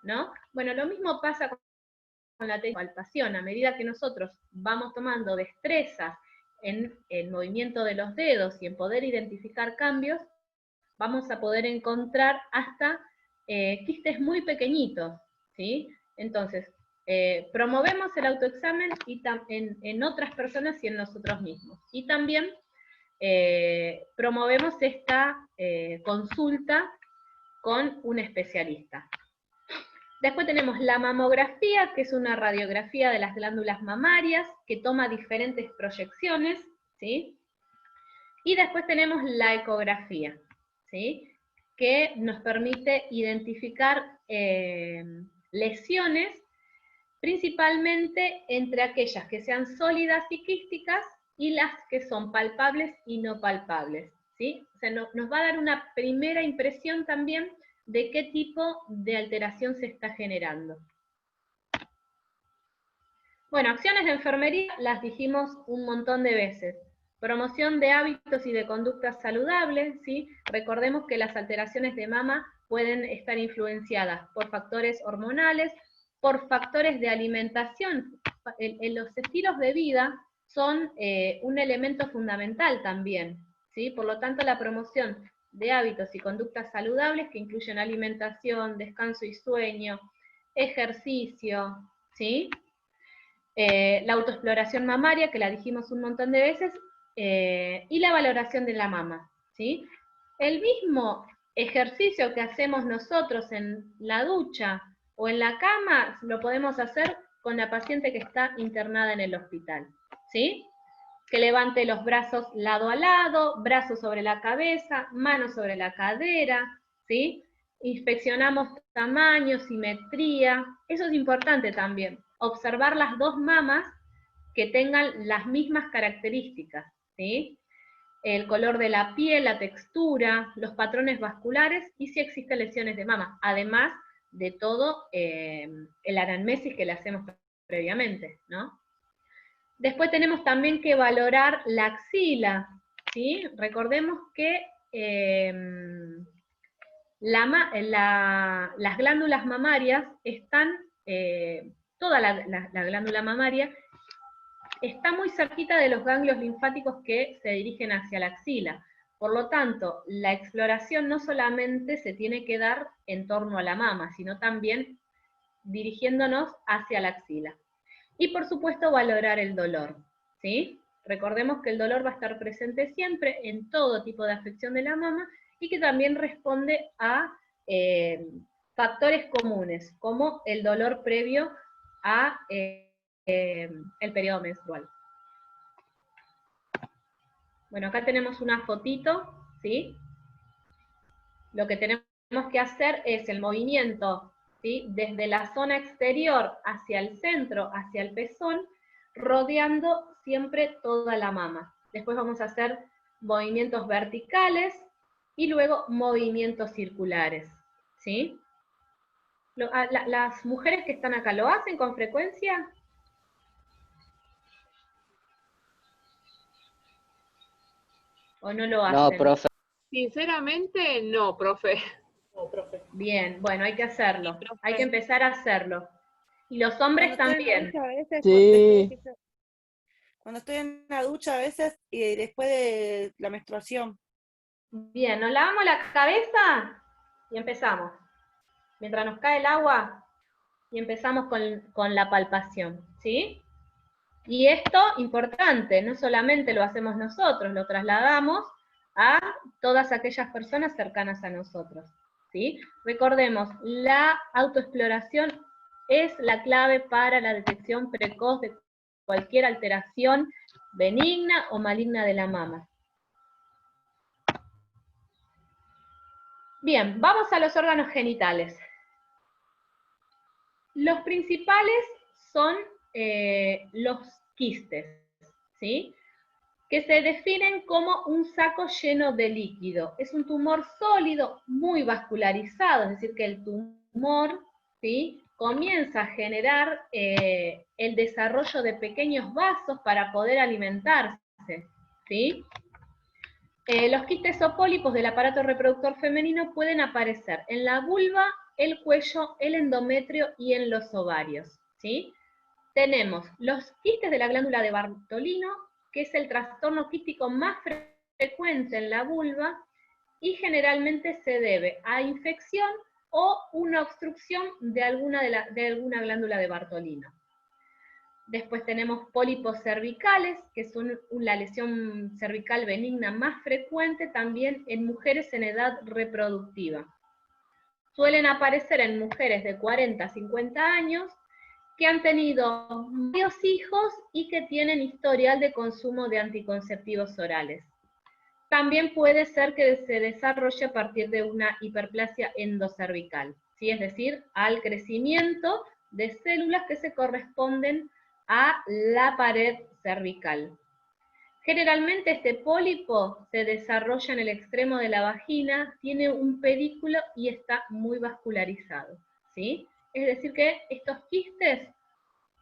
¿no? Bueno, lo mismo pasa con la palpación. A medida que nosotros vamos tomando destrezas en el movimiento de los dedos y en poder identificar cambios, vamos a poder encontrar hasta quistes muy pequeñitos, ¿sí? Entonces, promovemos el autoexamen y en otras personas y en nosotros mismos. Y también promovemos esta consulta con un especialista. Después tenemos la mamografía, que es una radiografía de las glándulas mamarias, que toma diferentes proyecciones, ¿sí? Y después tenemos la ecografía, ¿sí? Que nos permite identificar lesiones, principalmente entre aquellas que sean sólidas y quísticas, y las que son palpables y no palpables, ¿sí? O sea, nos va a dar una primera impresión también de qué tipo de alteración se está generando. Bueno, acciones de enfermería las dijimos un montón de veces. Promoción de hábitos y de conductas saludables, ¿sí? Recordemos que las alteraciones de mama pueden estar influenciadas por factores hormonales, por factores de alimentación. Los estilos de vida son un elemento fundamental también, ¿sí? Por lo tanto, la promoción de hábitos y conductas saludables que incluyen alimentación, descanso y sueño, ejercicio, ¿sí? La autoexploración mamaria, que la dijimos un montón de veces, y la valoración de la mama, ¿sí? El mismo ejercicio que hacemos nosotros en la ducha o en la cama, lo podemos hacer con la paciente que está internada en el hospital, ¿sí? Que levante los brazos lado a lado, brazos sobre la cabeza, manos sobre la cadera, ¿sí? Inspeccionamos tamaño, simetría, eso es importante también. Observar las dos mamas que tengan las mismas características, ¿sí? El color de la piel, la textura, los patrones vasculares y si existen lesiones de mama, además de todo el anamnesis que le hacemos previamente, ¿no? Después tenemos también que valorar la axila, ¿sí? Recordemos que las glándulas mamarias están, toda la glándula mamaria está muy cerquita de los ganglios linfáticos que se dirigen hacia la axila. Por lo tanto, la exploración no solamente se tiene que dar en torno a la mama, sino también dirigiéndonos hacia la axila. Y por supuesto valorar el dolor, ¿sí? Recordemos que el dolor va a estar presente siempre en todo tipo de afección de la mama y que también responde a factores comunes, como el dolor previo a el periodo menstrual. Bueno, acá tenemos una fotito, ¿sí? Lo que tenemos que hacer es el movimiento, ¿sí? Desde la zona exterior hacia el centro, hacia el pezón, rodeando siempre toda la mama. Después vamos a hacer movimientos verticales y luego movimientos circulares, ¿sí? ¿Las mujeres que están acá lo hacen con frecuencia? ¿O no lo hacen? No, profe. Sinceramente, no, profe. Bien, bueno, hay que hacerlo. Hay que empezar a hacerlo. Y los hombres también. Sí. Cuando estoy en la ducha a veces y después de la menstruación. Bien, nos lavamos la cabeza y empezamos. Mientras nos cae el agua y empezamos con la palpación, ¿sí? Y esto, importante, no solamente lo hacemos nosotros, lo trasladamos a todas aquellas personas cercanas a nosotros, ¿sí? Recordemos, la autoexploración es la clave para la detección precoz de cualquier alteración benigna o maligna de la mama. Bien, vamos a los órganos genitales. Los principales son los quistes, ¿sí? Que se definen como un saco lleno de líquido. Es un tumor sólido, muy vascularizado, es decir, que el tumor, ¿sí?, comienza a generar el desarrollo de pequeños vasos para poder alimentarse, ¿sí? Los quistes o pólipos del aparato reproductor femenino pueden aparecer en la vulva, el cuello, el endometrio y en los ovarios, ¿sí? Tenemos los quistes de la glándula de Bartolino, que es el trastorno quístico más frecuente en la vulva, y generalmente se debe a infección o una obstrucción de alguna glándula de Bartolino. Después tenemos pólipos cervicales, que son la lesión cervical benigna más frecuente también en mujeres en edad reproductiva. Suelen aparecer en mujeres de 40 a 50 años que han tenido varios hijos y que tienen historial de consumo de anticonceptivos orales. También puede ser que se desarrolle a partir de una hiperplasia endocervical, ¿sí? Es decir, al crecimiento de células que se corresponden a la pared cervical. Generalmente este pólipo se desarrolla en el extremo de la vagina, tiene un pedículo y está muy vascularizado, ¿sí? Es decir que estos quistes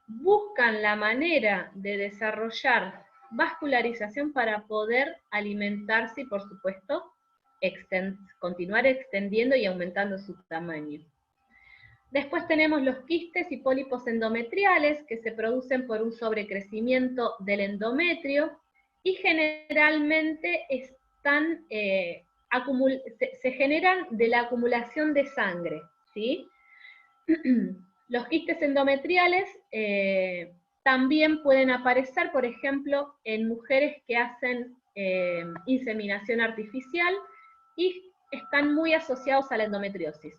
buscan la manera de desarrollar vascularización para poder alimentarse y, por supuesto, continuar extendiendo y aumentando su tamaño. Después tenemos los quistes y pólipos endometriales que se producen por un sobrecrecimiento del endometrio y generalmente se generan de la acumulación de sangre, ¿sí? Los quistes endometriales también pueden aparecer, por ejemplo, en mujeres que hacen inseminación artificial y están muy asociados a la endometriosis.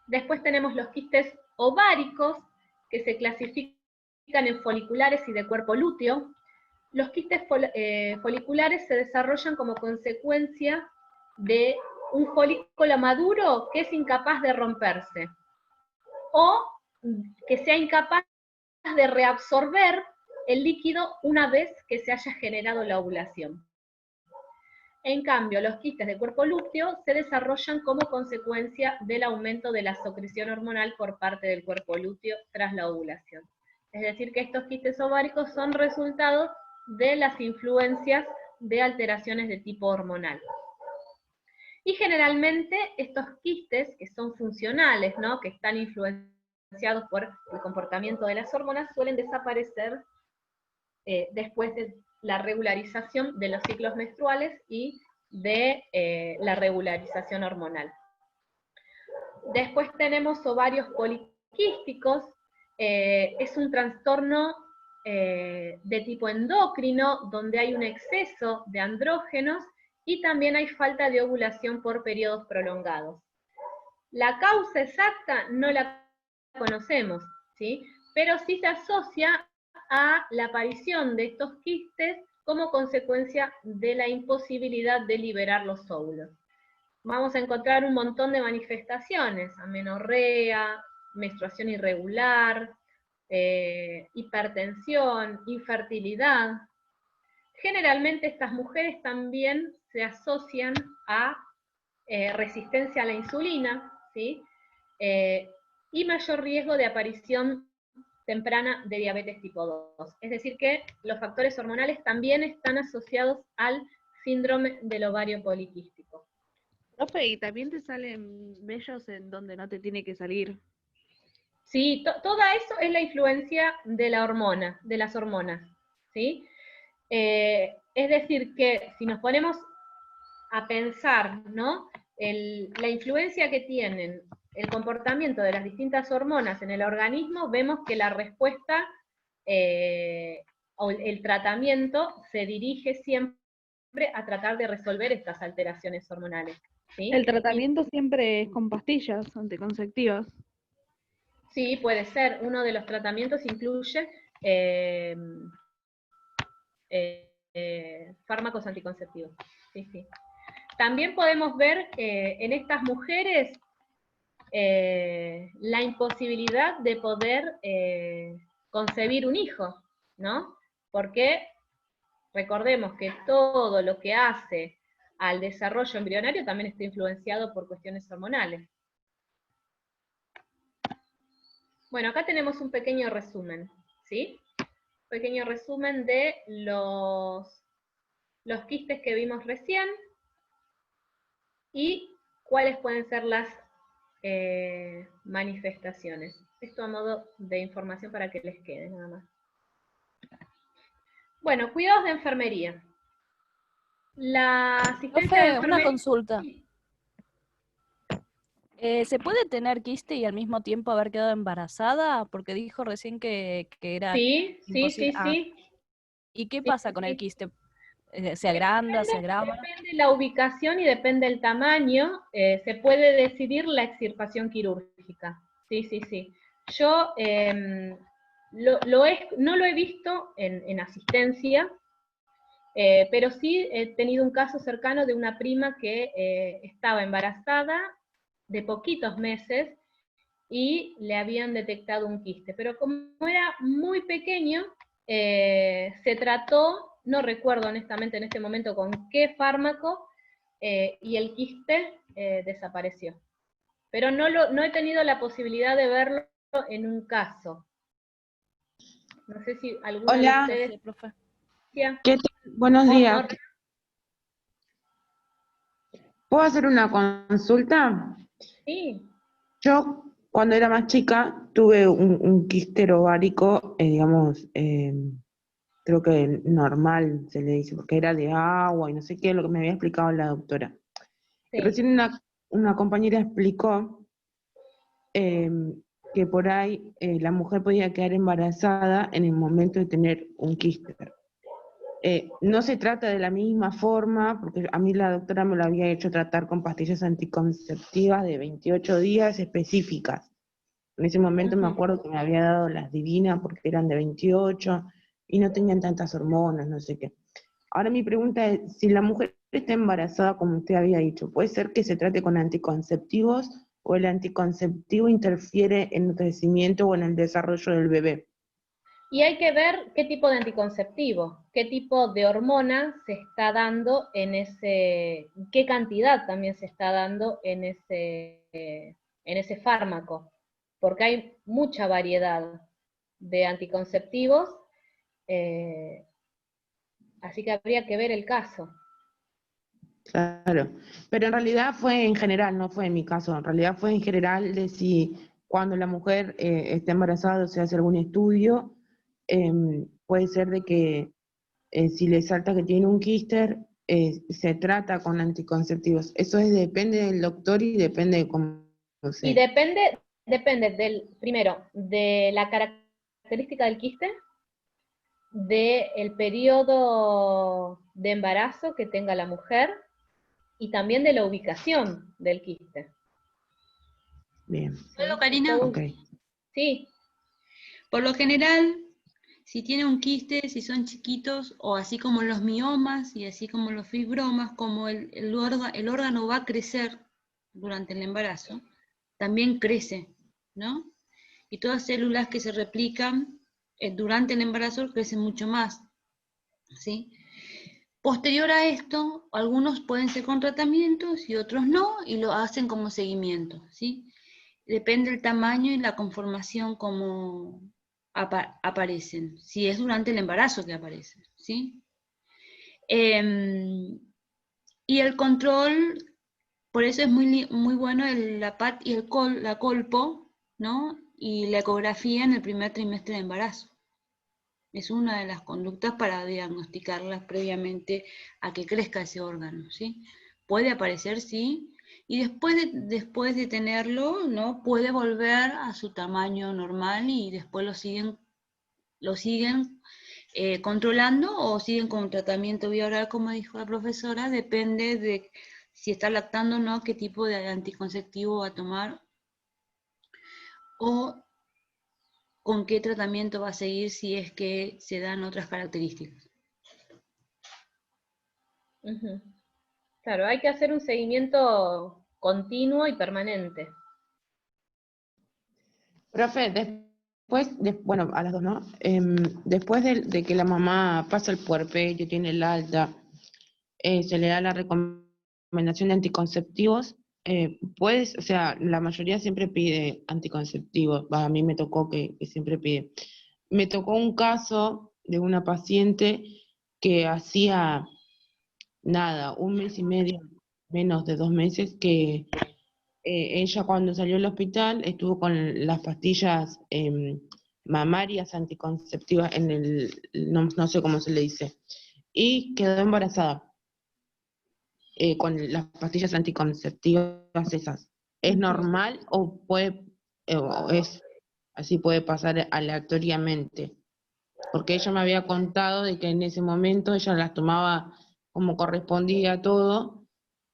Después tenemos los quistes ováricos, que se clasifican en foliculares y de cuerpo lúteo. Los quistes foliculares se desarrollan como consecuencia de un folículo maduro que es incapaz de romperse, o que sea incapaz de reabsorber el líquido una vez que se haya generado la ovulación. En cambio, los quistes de cuerpo lúteo se desarrollan como consecuencia del aumento de la secreción hormonal por parte del cuerpo lúteo tras la ovulación. Es decir, que estos quistes ováricos son resultado de las influencias de alteraciones de tipo hormonal. Y generalmente estos quistes, que son funcionales, ¿no?, que están influenciados por el comportamiento de las hormonas, suelen desaparecer después de la regularización de los ciclos menstruales y de la regularización hormonal. Después tenemos ovarios poliquísticos, es un trastorno de tipo endocrino, donde hay un exceso de andrógenos y también hay falta de ovulación por periodos prolongados. La causa exacta no la conocemos, ¿sí?, pero sí se asocia a la aparición de estos quistes como consecuencia de la imposibilidad de liberar los óvulos. Vamos a encontrar un montón de manifestaciones: amenorrea, menstruación irregular, hipertensión, infertilidad. Generalmente estas mujeres también se asocian a resistencia a la insulina, ¿sí? Y mayor riesgo de aparición temprana de diabetes tipo 2. Es decir que los factores hormonales también están asociados al síndrome del ovario poliquístico. Profe, y también te salen vellos en donde no te tiene que salir. Sí, todo eso es la influencia de la hormona, de las hormonas, ¿sí? Es decir que si nos ponemos a pensar, ¿no? La influencia que tienen el comportamiento de las distintas hormonas en el organismo, vemos que la respuesta o el tratamiento se dirige siempre a tratar de resolver estas alteraciones hormonales, ¿sí? El tratamiento siempre es con pastillas anticonceptivas. Sí, puede ser. Uno de los tratamientos incluye fármacos anticonceptivos. Sí, sí. También podemos ver en estas mujeres la imposibilidad de poder concebir un hijo, ¿no? Porque recordemos que todo lo que hace al desarrollo embrionario también está influenciado por cuestiones hormonales. Bueno, acá tenemos un pequeño resumen, ¿sí? Un pequeño resumen de los quistes que vimos recién y cuáles pueden ser las manifestaciones. Esto a modo de información para que les quede, nada más. Bueno, cuidados de enfermería. La asistencia de enfermería... Una consulta. ¿Se puede tener quiste y al mismo tiempo haber quedado embarazada? Porque dijo recién que era sí, imposible. Sí. ¿Y qué pasa con el quiste? ¿Se agranda, se agrava? Depende de la ubicación y depende del tamaño, se puede decidir la extirpación quirúrgica. Sí. Yo no lo he visto en asistencia, pero sí he tenido un caso cercano de una prima que estaba embarazada de poquitos meses y le habían detectado un quiste. Pero como era muy pequeño, se trató, no recuerdo honestamente en este momento con qué fármaco, y el quiste desapareció. Pero no he tenido la posibilidad de verlo en un caso. No sé si alguno de ustedes... Sí, profe. ¿Qué tal? Buenos días. ¿Puedo hacer una consulta? Sí. Yo, cuando era más chica, tuve un quiste ovárico, digamos, creo que normal se le dice, porque era de agua y no sé qué, lo que me había explicado la doctora. Sí. Recién una compañera explicó que por ahí la mujer podía quedar embarazada en el momento de tener un quiste. No se trata de la misma forma, porque a mí la doctora me lo había hecho tratar con pastillas anticonceptivas de 28 días específicas. En ese momento me acuerdo que me había dado las divinas porque eran de 28 y no tenían tantas hormonas, no sé qué. Ahora mi pregunta es, si la mujer está embarazada, como usted había dicho, ¿puede ser que se trate con anticonceptivos o el anticonceptivo interfiere en el crecimiento o en el desarrollo del bebé? Y hay que ver qué tipo de anticonceptivo, qué tipo de hormona se está dando en qué cantidad también se está dando en ese fármaco, porque hay mucha variedad de anticonceptivos, así que habría que ver el caso. Claro, pero en realidad fue en general, no fue en mi caso, en realidad fue en general de si cuando la mujer está embarazada o se hace algún estudio, puede ser de que si le salta que tiene un quiste, se trata con anticonceptivos. Eso depende del doctor y depende de cómo se... Y depende primero, de la característica del quiste, del periodo de embarazo que tenga la mujer, y también de la ubicación del quiste. Bien. ¿Puedo, Karina? Okay. Sí. Por lo general, si tiene un quiste, si son chiquitos, o así como los miomas y así como los fibromas, como el órgano va a crecer durante el embarazo, también crece, ¿no? y todas células que se replican durante el embarazo crecen mucho más, ¿sí? Posterior a esto, algunos pueden ser con tratamientos y otros no, y lo hacen como seguimiento, ¿sí? Depende del tamaño y la conformación como aparecen, si es durante el embarazo que aparecen, ¿sí? Y el control, por eso es muy bueno la PAT y la colpo, ¿no? Y la ecografía en el primer trimestre de embarazo. Es una de las conductas para diagnosticarlas previamente a que crezca ese órgano, ¿sí? Puede aparecer, sí, y después de tenerlo, ¿no? Puede volver a su tamaño normal y después lo siguen controlando o siguen con un tratamiento bioral, como dijo la profesora, depende de si está lactando o no, qué tipo de anticonceptivo va a tomar o con qué tratamiento va a seguir si es que se dan otras características. Claro, hay que hacer un seguimiento continuo y permanente. Profe, después, bueno, a las dos, ¿no? Después de que la mamá pasa el puerperio, tiene el alta, se le da la recomendación de anticonceptivos, o sea, la mayoría siempre pide anticonceptivos, a mí me tocó que siempre pide. Me tocó un caso de una paciente que hacía nada, 1 mes y medio, menos de 2 meses, que ella cuando salió del hospital estuvo con las pastillas mamarias anticonceptivas no sé cómo se le dice, y quedó embarazada con las pastillas anticonceptivas esas. ¿Es normal o es así, puede pasar aleatoriamente? Porque ella me había contado de que en ese momento ella las tomaba como correspondía todo,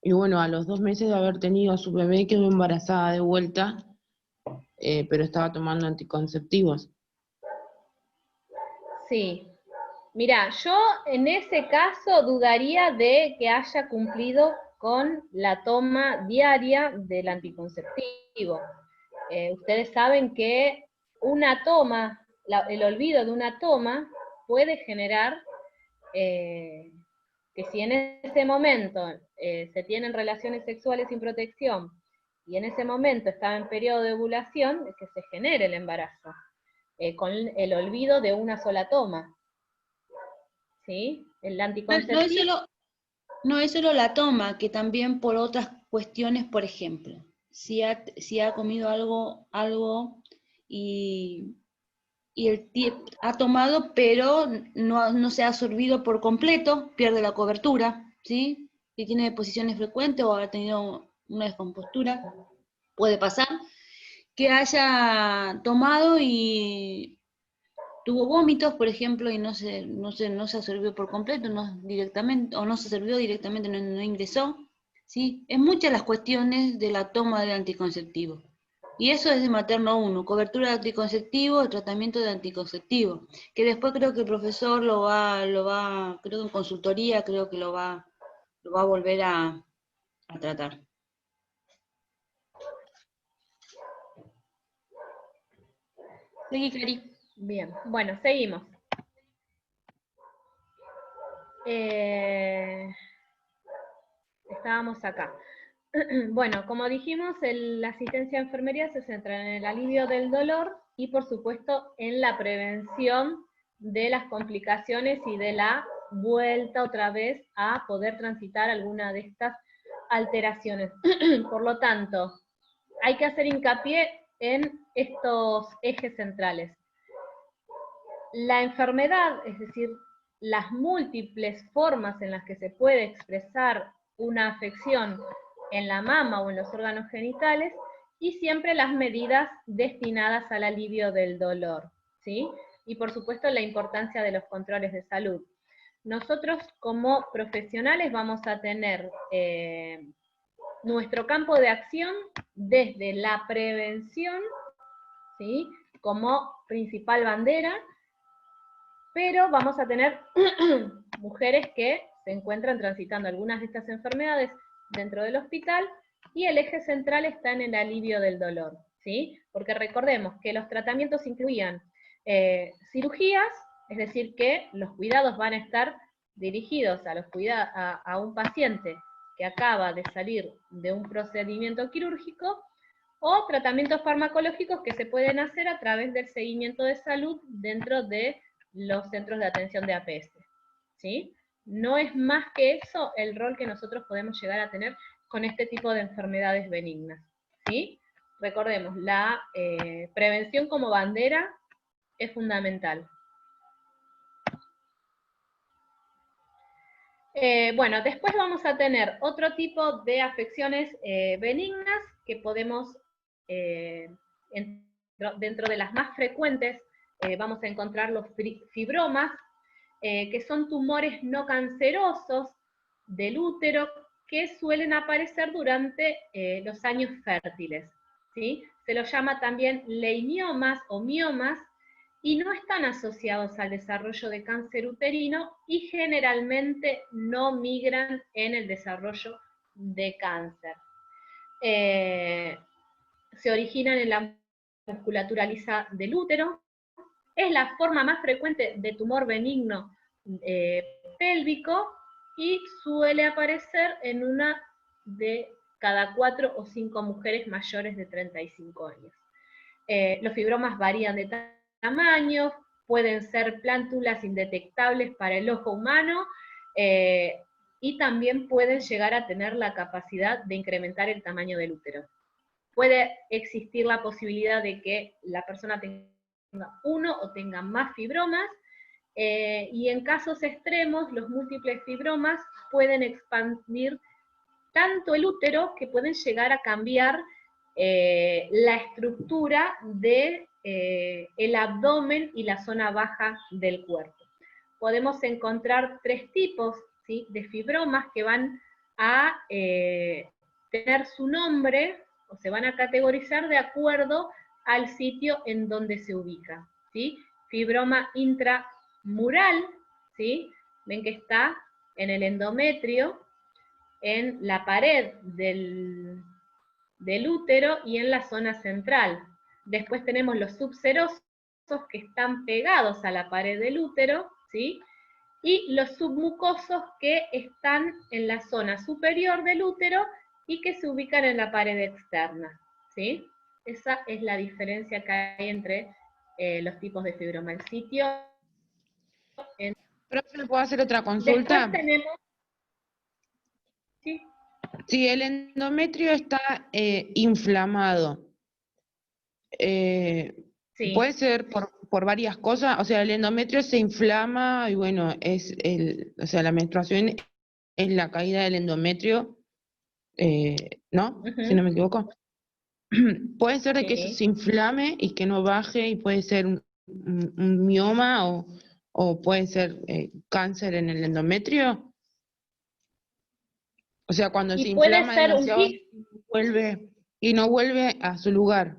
y bueno, a los 2 meses de haber tenido a su bebé quedó embarazada de vuelta, pero estaba tomando anticonceptivos. Sí. Mira, yo en ese caso dudaría de que haya cumplido con la toma diaria del anticonceptivo. Ustedes saben que una toma, el olvido de una toma puede generar que si en ese momento se tienen relaciones sexuales sin protección y en ese momento estaba en periodo de ovulación, es que se genere el embarazo, con el olvido de una sola toma. ¿Sí? El anticonceptivo. No es solo la toma, que también por otras cuestiones, por ejemplo, si ha comido algo y ha tomado, pero no se ha absorbido por completo, pierde la cobertura, ¿sí? Si tiene deposiciones frecuentes o ha tenido una descompostura, puede pasar que haya tomado y tuvo vómitos, por ejemplo, y no se absorbió por completo, directamente, o no se absorbió directamente, no ingresó, ¿sí? Es muchas las cuestiones de la toma de anticonceptivo. Y eso es de materno 1, cobertura de anticonceptivo, tratamiento de anticonceptivo, que después creo que el profesor lo va, creo que en consultoría, creo que lo va a volver a tratar. Seguí, Cari. Bien, bueno, seguimos. Estábamos acá. Bueno, como dijimos, la asistencia de enfermería se centra en el alivio del dolor y, por supuesto, en la prevención de las complicaciones y de la vuelta otra vez a poder transitar alguna de estas alteraciones. Por lo tanto, hay que hacer hincapié en estos ejes centrales. La enfermedad, es decir, las múltiples formas en las que se puede expresar una afección en la mama o en los órganos genitales, y siempre las medidas destinadas al alivio del dolor, ¿sí? Y por supuesto la importancia de los controles de salud. Nosotros como profesionales vamos a tener nuestro campo de acción desde la prevención, ¿sí? Como principal bandera, pero vamos a tener mujeres que se encuentran transitando algunas de estas enfermedades dentro del hospital, y el eje central está en el alivio del dolor, ¿sí? Porque recordemos que los tratamientos incluían cirugías, es decir, que los cuidados van a estar dirigidos a un paciente que acaba de salir de un procedimiento quirúrgico, o tratamientos farmacológicos que se pueden hacer a través del seguimiento de salud dentro de los centros de atención de APS, ¿sí? No es más que eso el rol que nosotros podemos llegar a tener con este tipo de enfermedades benignas, ¿sí? Recordemos, la prevención como bandera es fundamental. Bueno, después vamos a tener otro tipo de afecciones benignas que podemos, dentro de las más frecuentes, vamos a encontrar los fibromas, que son tumores no cancerosos del útero que suelen aparecer durante los años fértiles, ¿sí? Se los llama también leimiomas o miomas, y no están asociados al desarrollo de cáncer uterino y generalmente no migran en el desarrollo de cáncer. Se originan en la musculatura lisa del útero, es la forma más frecuente de tumor benigno pélvico y suele aparecer en una de cada 4 o 5 mujeres mayores de 35 años. Los fibromas varían de tamaño, pueden ser plántulas indetectables para el ojo humano, y también pueden llegar a tener la capacidad de incrementar el tamaño del útero. Puede existir la posibilidad de que la persona tenga uno o tenga más fibromas, y en casos extremos los múltiples fibromas pueden expandir tanto el útero que pueden llegar a cambiar la estructura de el abdomen y la zona baja del cuerpo. Podemos encontrar 3 tipos, ¿sí?, de fibromas que van a tener su nombre, o se van a categorizar de acuerdo al sitio en donde se ubica, ¿sí? Fibroma intramural, ¿sí? Ven que está en el endometrio, en la pared del útero y en la zona central. Después tenemos los subserosos que están pegados a la pared del útero, ¿sí? Y los submucosos que están en la zona superior del útero y que se ubican en la pared externa, ¿sí? Esa es la diferencia que hay entre los tipos de fibroma. El sitio... ¿Profe, ¿le puedo hacer otra consulta? Después tenemos... Sí. Si el endometrio está inflamado, Sí. puede ser por varias cosas, o sea, el endometrio se inflama y bueno, o sea, la menstruación es la caída del endometrio, ¿no? Si no me equivoco. Puede ser de que eso se inflame y que no baje, y puede ser un mioma o puede ser cáncer en el endometrio. O sea, cuando se inflama demasiado y no vuelve a su lugar.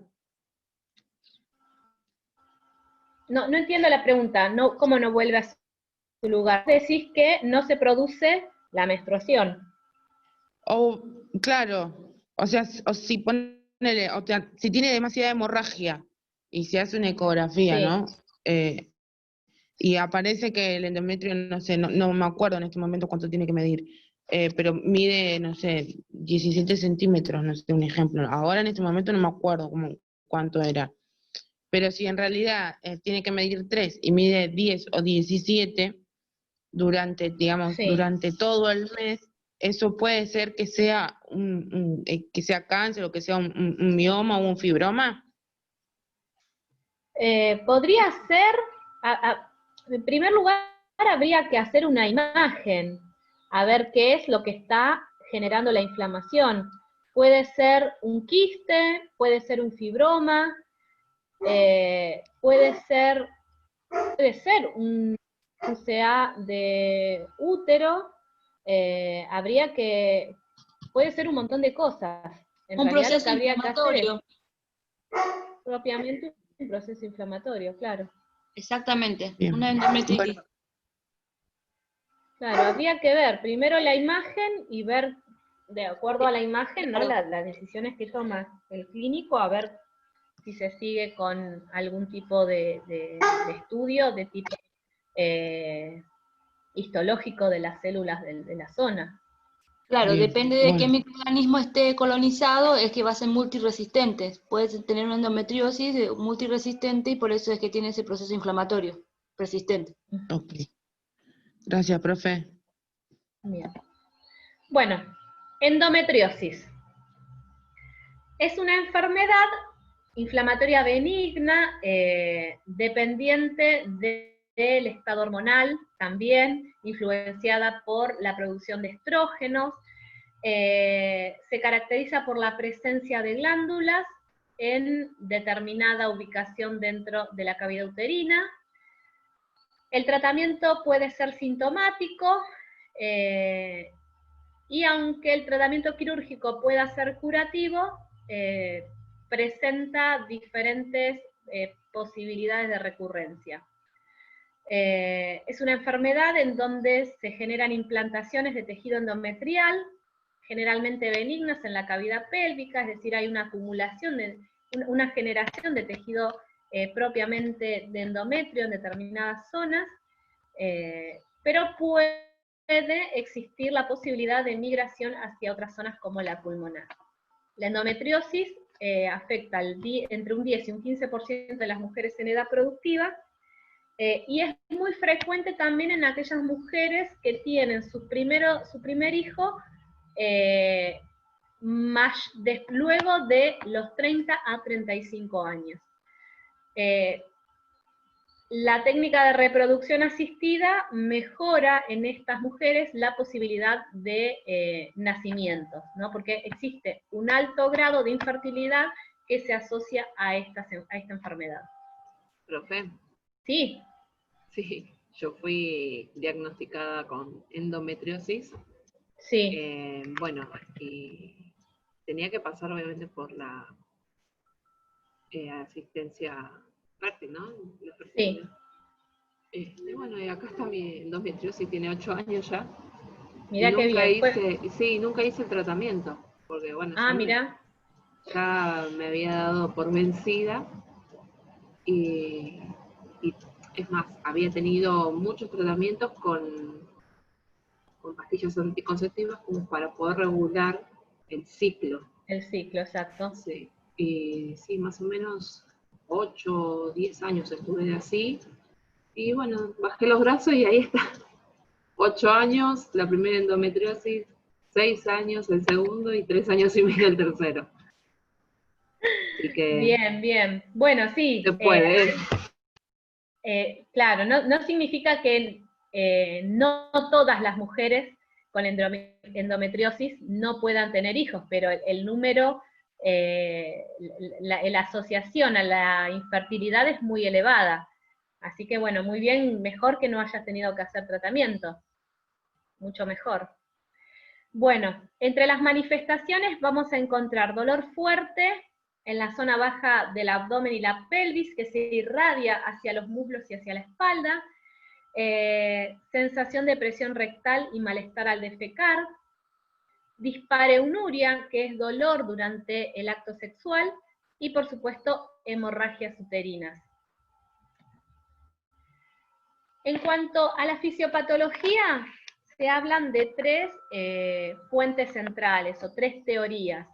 No entiendo la pregunta, no, ¿cómo no vuelve a su lugar? Decís que no se produce la menstruación. Claro, o sea, si si tiene demasiada hemorragia y se hace una ecografía, Sí. ¿no? Y aparece que el endometrio, no sé, no me acuerdo en este momento cuánto tiene que medir, pero mide, no sé, 17 centímetros, no sé, un ejemplo. Ahora en este momento no me acuerdo cuánto era. Pero si en realidad tiene que medir 3 y mide 10 o 17 durante, digamos, durante todo el mes, eso puede ser que sea que sea cáncer o que sea un mioma o un fibroma. Podría ser, en primer lugar, habría que hacer una imagen, a ver qué es lo que está generando la inflamación. Puede ser un quiste, puede ser un fibroma, puede ser un CA de útero, puede ser un montón de cosas. En Un realidad, proceso lo que habría que hacer es inflamatorio. propiamente un proceso inflamatorio, claro. Exactamente, Bien. una endometritis. Claro, habría que ver primero la imagen y ver, de acuerdo a la imagen, ¿no?, las decisiones que toma el clínico, a ver si se sigue con algún tipo de estudio de tipo histológico de las células de la zona. Claro, Bien, depende de qué bueno. microorganismo esté colonizado, es que va a ser multiresistente. Puedes tener una endometriosis multiresistente y por eso es que tiene ese proceso inflamatorio persistente. Ok. Gracias, profe. Bien. Bueno, endometriosis. Es una enfermedad inflamatoria benigna, dependiente del estado hormonal, también influenciada por la producción de estrógenos. Se caracteriza por la presencia de glándulas en determinada ubicación dentro de la cavidad uterina. El tratamiento puede ser sintomático, y aunque el tratamiento quirúrgico pueda ser curativo, presenta diferentes posibilidades de recurrencia. Es una enfermedad en donde se generan implantaciones de tejido endometrial, generalmente benignas en la cavidad pélvica, es decir, hay una acumulación, una generación de tejido propiamente de endometrio en determinadas zonas, pero puede existir la posibilidad de migración hacia otras zonas como la pulmonar. La endometriosis afecta entre un 10 y un 15% de las mujeres en edad productiva, y es muy frecuente también en aquellas mujeres que tienen su primer hijo luego de los 30 a 35 años. La técnica de reproducción asistida mejora en estas mujeres la posibilidad de nacimientos, ¿no? Porque existe un alto grado de infertilidad que se asocia a esta enfermedad. Profe. Sí. Sí, yo fui diagnosticada con endometriosis. Sí. Bueno, y tenía que pasar obviamente por la asistencia fértil, ¿no? Sí. Bueno, y acá está mi endometriosis, tiene 8 años ya. Mirá y qué bien. Sí, nunca hice el tratamiento, porque bueno, ya me había dado por vencida, y es más, había tenido muchos tratamientos con pastillas anticonceptivas como para poder regular el ciclo. El ciclo, exacto. Sí, y sí, más o menos 8 o 10 años estuve así, y bueno, bajé los brazos y ahí está. 8 años, la primera endometriosis, 6 años el segundo y 3 años y medio el tercero. Así que bien, bien. Bueno, sí. Se puede. Claro, no significa que no todas las mujeres con endometriosis no puedan tener hijos, pero el número, la asociación a la infertilidad es muy elevada. Así que bueno, muy bien, mejor que no hayas tenido que hacer tratamiento. Mucho mejor. Bueno, entre las manifestaciones vamos a encontrar dolor fuerte en la zona baja del abdomen y la pelvis, que se irradia hacia los muslos y hacia la espalda, sensación de presión rectal y malestar al defecar, dispareunuria, que es dolor durante el acto sexual, y por supuesto hemorragias uterinas. En cuanto a la fisiopatología, se hablan de 3 fuentes centrales, o 3 teorías.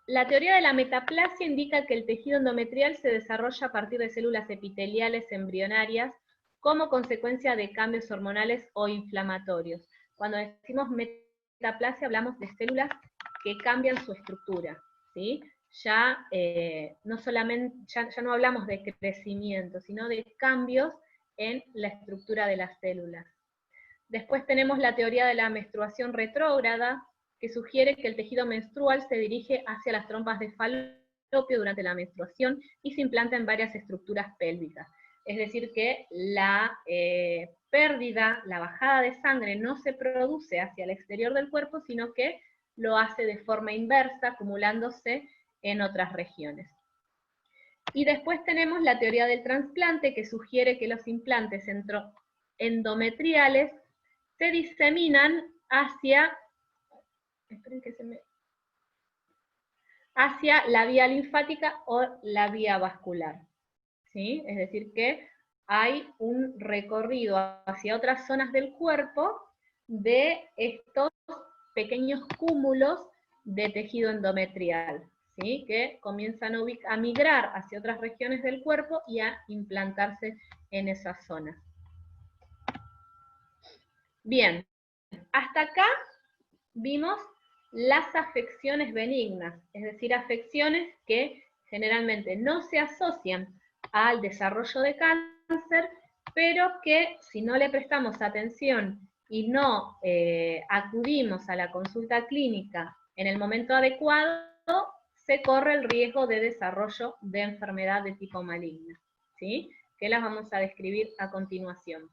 La teoría de la metaplasia indica que el tejido endometrial se desarrolla a partir de células epiteliales embrionarias como consecuencia de cambios hormonales o inflamatorios. Cuando decimos metaplasia hablamos de células que cambian su estructura, ¿sí? Ya no hablamos de crecimiento, sino de cambios en la estructura de las células. Después tenemos la teoría de la menstruación retrógrada, que sugiere que el tejido menstrual se dirige hacia las trompas de falopio durante la menstruación y se implanta en varias estructuras pélvicas. Es decir, que la pérdida, la bajada de sangre no se produce hacia el exterior del cuerpo, sino que lo hace de forma inversa, acumulándose en otras regiones. Y después tenemos la teoría del trasplante, que sugiere que los implantes endometriales se diseminan hacia hacia la vía linfática o la vía vascular, ¿sí? Es decir que hay un recorrido hacia otras zonas del cuerpo de estos pequeños cúmulos de tejido endometrial, ¿sí? Que comienzan a migrar hacia otras regiones del cuerpo y a implantarse en esas zonas. Bien, hasta acá vimos las afecciones benignas, es decir, afecciones que generalmente no se asocian al desarrollo de cáncer, pero que si no le prestamos atención y no acudimos a la consulta clínica en el momento adecuado, se corre el riesgo de desarrollo de enfermedad de tipo maligna, ¿sí? Que las vamos a describir a continuación.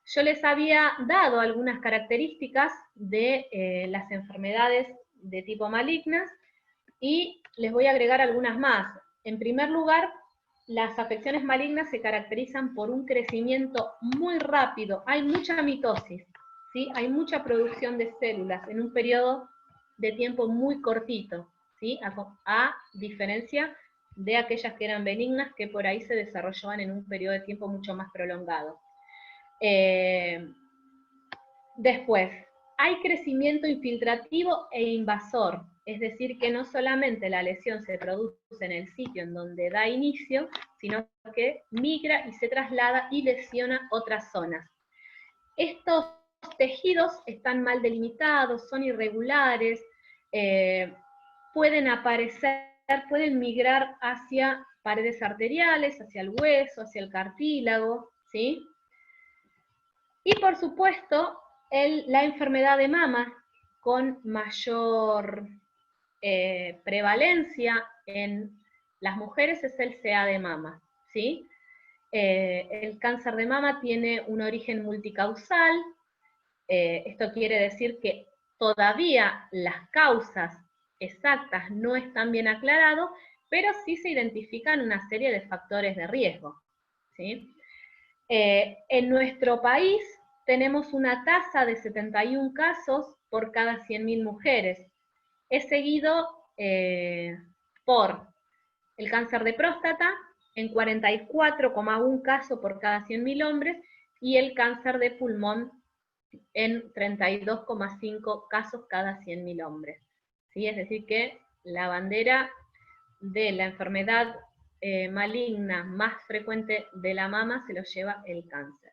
Yo les había dado algunas características de las enfermedades de tipo malignas y les voy a agregar algunas más. En primer lugar, las afecciones malignas se caracterizan por un crecimiento muy rápido, hay mucha mitosis, ¿sí? Hay mucha producción de células en un periodo de tiempo muy cortito, ¿sí? A diferencia de aquellas que eran benignas, que por ahí se desarrollaban en un periodo de tiempo mucho más prolongado. Después, hay crecimiento infiltrativo e invasor, es decir, que no solamente la lesión se produce en el sitio en donde da inicio, sino que migra y se traslada y lesiona otras zonas. Estos tejidos están mal delimitados, son irregulares, pueden aparecer, pueden migrar hacia paredes arteriales, hacia el hueso, hacia el cartílago, ¿sí? Y por supuesto, la enfermedad de mama con mayor prevalencia en las mujeres es el CA de mama, ¿sí? El cáncer de mama tiene un origen multicausal, esto quiere decir que todavía las causas exactas no están bien aclaradas, pero sí se identifican una serie de factores de riesgo, ¿sí? En nuestro país tenemos una tasa de 71 casos por cada 100.000 mujeres. Es seguido por el cáncer de próstata, en 44,1 casos por cada 100.000 hombres, y el cáncer de pulmón en 32,5 casos cada 100.000 hombres. ¿Sí? Es decir que la bandera de la enfermedad maligna más frecuente de la mama se lo lleva el cáncer.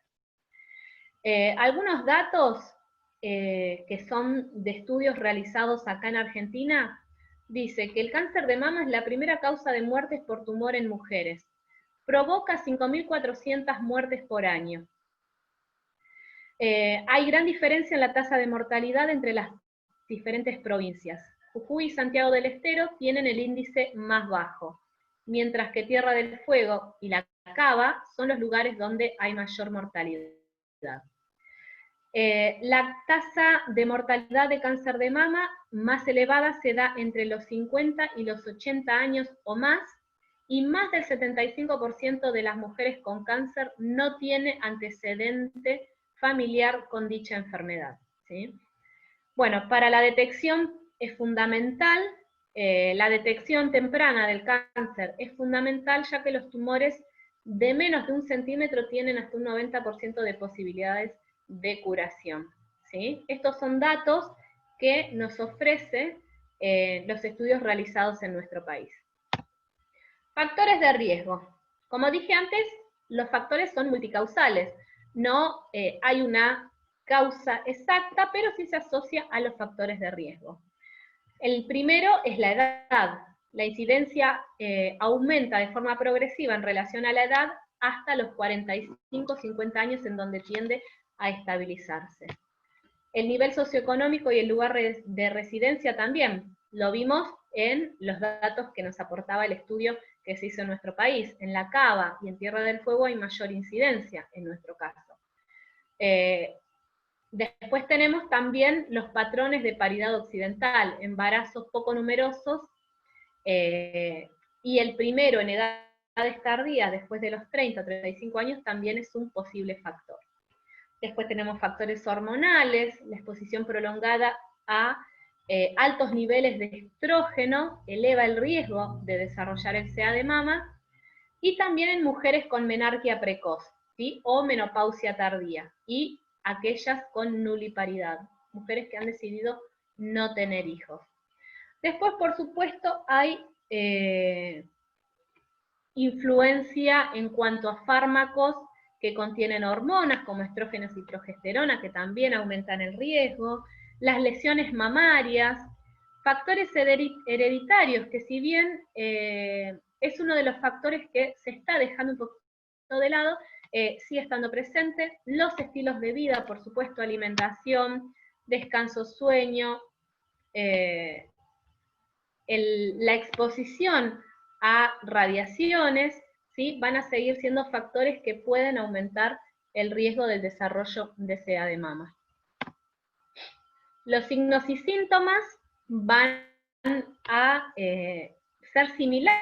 Algunos datos que son de estudios realizados acá en Argentina, dice que el cáncer de mama es la primera causa de muertes por tumor en mujeres. Provoca 5.400 muertes por año. Hay gran diferencia en la tasa de mortalidad entre las diferentes provincias. Jujuy y Santiago del Estero tienen el índice más bajo, mientras que Tierra del Fuego y La Cava son los lugares donde hay mayor mortalidad. La tasa de mortalidad de cáncer de mama más elevada se da entre los 50 y los 80 años o más, y más del 75% de las mujeres con cáncer no tiene antecedente familiar con dicha enfermedad, ¿sí? Bueno, para la detección es fundamental, la detección temprana del cáncer es fundamental, ya que los tumores de menos de 1 centímetro tienen hasta un 90% de posibilidades de curación, ¿sí? Estos son datos que nos ofrecen los estudios realizados en nuestro país. Factores de riesgo. Como dije antes, los factores son multicausales. No hay una causa exacta, pero sí se asocia a los factores de riesgo. El primero es la edad. La incidencia aumenta de forma progresiva en relación a la edad hasta los 45-50 años, en donde tiende a estabilizarse. El nivel socioeconómico y el lugar de residencia también. Lo vimos en los datos que nos aportaba el estudio que se hizo en nuestro país. En La Cava y en Tierra del Fuego hay mayor incidencia en nuestro caso. Después tenemos también los patrones de paridad occidental, embarazos poco numerosos, y el primero en edades tardías, después de los 30 o 35 años, también es un posible factor. Después tenemos factores hormonales, la exposición prolongada a altos niveles de estrógeno eleva el riesgo de desarrollar el CA de mama, y también en mujeres con menarquia precoz, ¿sí? O menopausia tardía, y aquellas con nuliparidad, mujeres que han decidido no tener hijos. Después, por supuesto, hay influencia en cuanto a fármacos que contienen hormonas como estrógenos y progesterona, que también aumentan el riesgo, las lesiones mamarias, factores hereditarios, que si bien es uno de los factores que se está dejando un poquito de lado, sigue estando presente, los estilos de vida, por supuesto, alimentación, descanso, sueño, la exposición a radiaciones, ¿sí? Van a seguir siendo factores que pueden aumentar el riesgo del desarrollo de CA de mama. Los signos y síntomas van a ser similares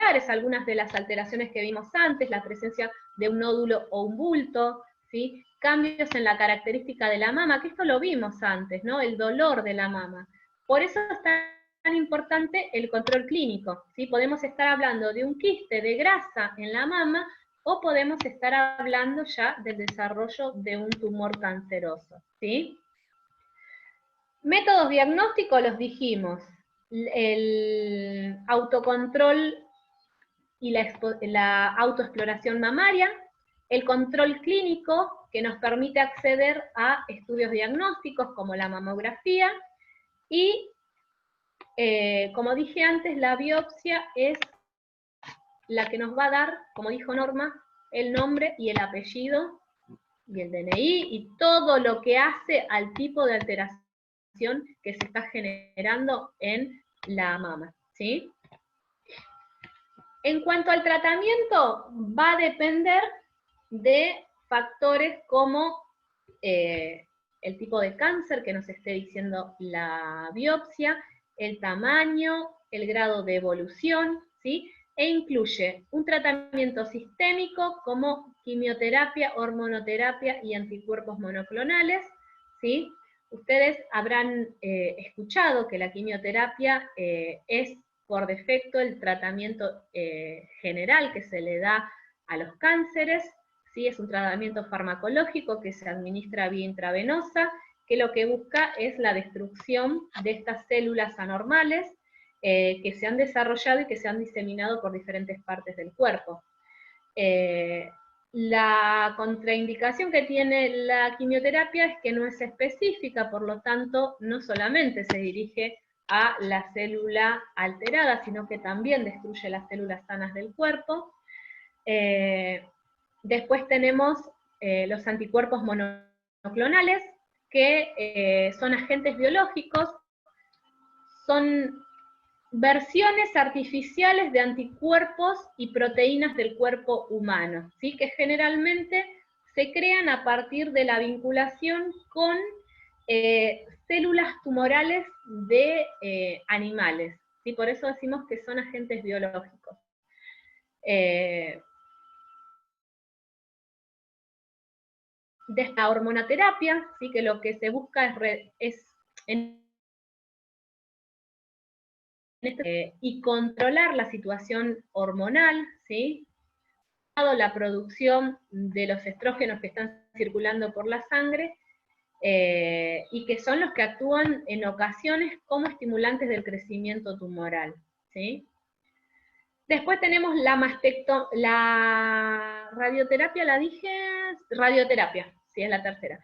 a algunas de las alteraciones que vimos antes, la presencia de un nódulo o un bulto, ¿sí? Cambios en la característica de la mama, que esto lo vimos antes, ¿no? El dolor de la mama. Por eso es tan importante el control clínico, ¿sí? Podemos estar hablando de un quiste de grasa en la mama, o podemos estar hablando ya del desarrollo de un tumor canceroso, ¿sí? Métodos diagnósticos los dijimos, el autocontrol y la autoexploración mamaria, el control clínico que nos permite acceder a estudios diagnósticos como la mamografía, y como dije antes, la biopsia es la que nos va a dar, como dijo Norma, el nombre y el apellido y el DNI y todo lo que hace al tipo de alteración que se está generando en la mama, ¿sí? En cuanto al tratamiento, va a depender de factores como el tipo de cáncer que nos esté diciendo la biopsia, el tamaño, el grado de evolución, ¿sí? E incluye un tratamiento sistémico como quimioterapia, hormonoterapia y anticuerpos monoclonales, ¿sí? Ustedes habrán escuchado que la quimioterapia es por defecto el tratamiento general que se le da a los cánceres, ¿sí? Es un tratamiento farmacológico que se administra vía intravenosa, que lo que busca es la destrucción de estas células anormales que se han desarrollado y que se han diseminado por diferentes partes del cuerpo. La contraindicación que tiene la quimioterapia es que no es específica, por lo tanto, no solamente se dirige a la célula alterada, sino que también destruye las células sanas del cuerpo. Después tenemos los anticuerpos monoclonales, que son agentes biológicos, son versiones artificiales de anticuerpos y proteínas del cuerpo humano, ¿sí? Que generalmente se crean a partir de la vinculación con células tumorales de animales, ¿sí? Por eso decimos que son agentes biológicos. De la hormonoterapia, ¿sí? Que lo que se busca y controlar la situación hormonal, ¿sí? La producción de los estrógenos que están circulando por la sangre, y que son los que actúan en ocasiones como estimulantes del crecimiento tumoral, ¿sí? Después tenemos la radioterapia, la dije, radioterapia, sí, es la tercera.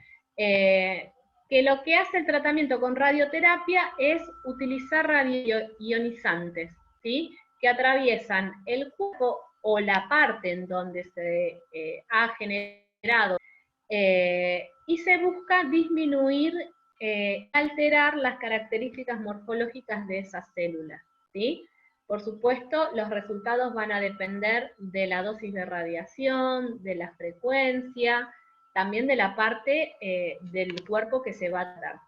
Que lo que hace el tratamiento con radioterapia es utilizar radioionizantes, ¿sí? Que atraviesan el cuerpo o la parte en donde se ha generado, y se busca disminuir, alterar las características morfológicas de esas células, ¿sí? Por supuesto, los resultados van a depender de la dosis de radiación, de la frecuencia, también de la parte del cuerpo que se va a tratar.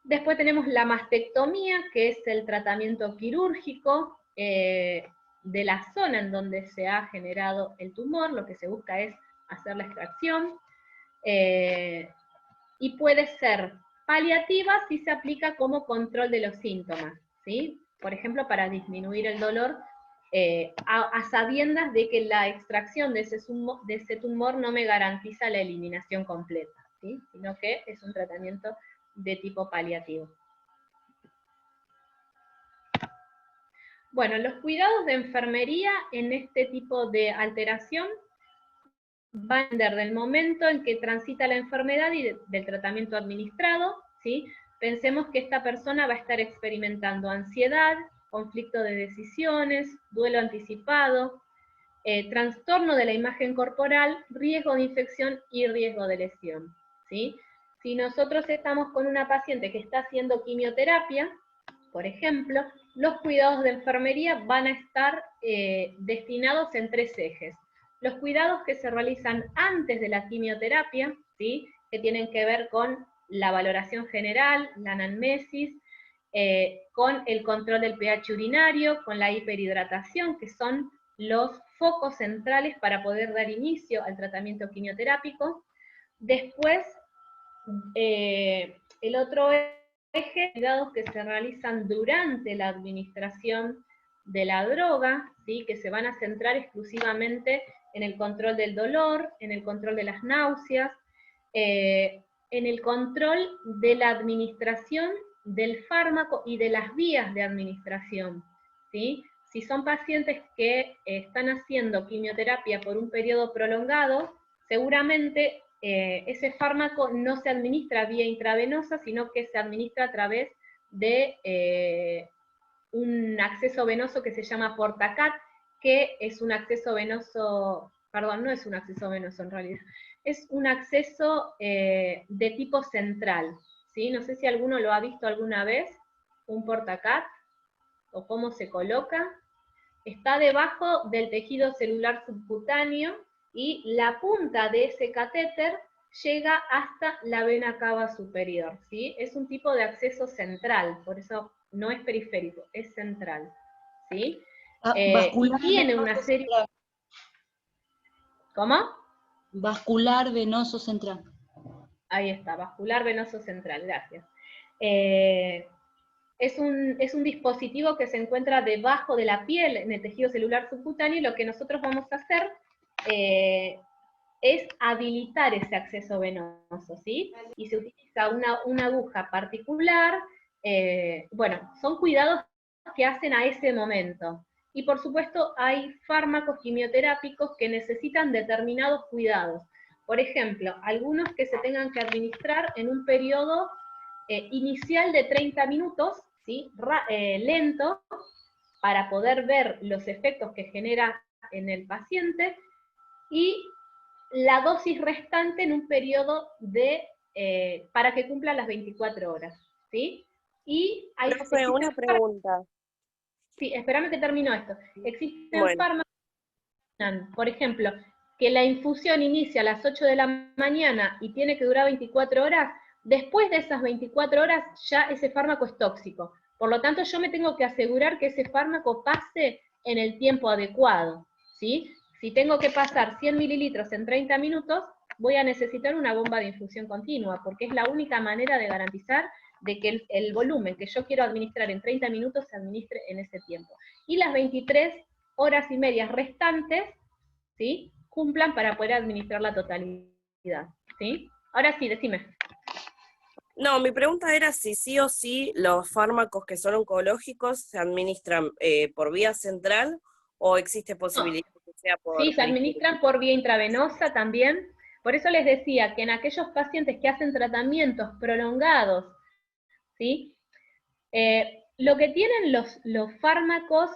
Después tenemos la mastectomía, que es el tratamiento quirúrgico de la zona en donde se ha generado el tumor. Lo que se busca es hacer la extracción, y puede ser Paliativa sí se aplica como control de los síntomas, ¿sí? Por ejemplo, para disminuir el dolor, a sabiendas de que la extracción de ese tumor no me garantiza la eliminación completa, ¿sí? Sino que es un tratamiento de tipo paliativo. Bueno, los cuidados de enfermería en este tipo de alteración van a depender del momento en que transita la enfermedad y del tratamiento administrado, ¿sí? Pensemos que esta persona va a estar experimentando ansiedad, conflicto de decisiones, duelo anticipado, trastorno de la imagen corporal, riesgo de infección y riesgo de lesión, ¿sí? Si nosotros estamos con una paciente que está haciendo quimioterapia, por ejemplo, los cuidados de enfermería van a estar destinados en 3 ejes. Los cuidados que se realizan antes de la quimioterapia, ¿sí? Que tienen que ver con la valoración general, la anamnesis, con el control del pH urinario, con la hiperhidratación, que son los focos centrales para poder dar inicio al tratamiento quimioterápico. Después, el otro eje, cuidados que se realizan durante la administración de la droga, ¿sí? Que se van a centrar exclusivamente en el control del dolor, en el control de las náuseas, en el control de la administración del fármaco y de las vías de administración, ¿sí? Si son pacientes que están haciendo quimioterapia por un periodo prolongado, seguramente ese fármaco no se administra vía intravenosa, sino que se administra a través de un acceso venoso que se llama Portacat, que es un acceso venoso, perdón, no es un acceso venoso en realidad, es un acceso de tipo central, ¿sí? No sé si alguno lo ha visto alguna vez, un Portacat, o cómo se coloca. Está debajo del tejido celular subcutáneo, y la punta de ese catéter llega hasta la vena cava superior, ¿sí? Es un tipo de acceso central, por eso no es periférico, es central, ¿sí? Y tiene una serie... ¿Cómo? Vascular venoso central. Ahí está, vascular venoso central, gracias. Es un dispositivo que se encuentra debajo de la piel, en el tejido celular subcutáneo, y lo que nosotros vamos a hacer es habilitar ese acceso venoso, ¿sí? Y se utiliza una aguja particular, bueno, son cuidados que hacen a ese momento. Y por supuesto hay fármacos quimioterápicos que necesitan determinados cuidados. Por ejemplo, algunos que se tengan que administrar en un periodo inicial de 30 minutos, ¿sí? Lento, para poder ver los efectos que genera en el paciente, y la dosis restante en un periodo de, para que cumpla las 24 horas, ¿sí? Y hay... Profe, una pregunta. Sí, espérame que termino esto. Existen fármacos, por ejemplo, que la infusión inicia a las 8 de la mañana y tiene que durar 24 horas, después de esas 24 horas ya ese fármaco es tóxico. Por lo tanto, yo me tengo que asegurar que ese fármaco pase en el tiempo adecuado, ¿sí? Si tengo que pasar 100 mililitros en 30 minutos, voy a necesitar una bomba de infusión continua, porque es la única manera de garantizar de que el volumen que yo quiero administrar en 30 minutos se administre en ese tiempo. Y las 23 horas y media restantes, ¿sí? Cumplan para poder administrar la totalidad, ¿sí? Ahora sí, decime. No, mi pregunta era si sí o sí los fármacos que son oncológicos se administran por vía central, o existe posibilidad que sea por... Sí, se administran por vía intravenosa también. Por eso les decía que en aquellos pacientes que hacen tratamientos prolongados, ¿sí? Lo que tienen los fármacos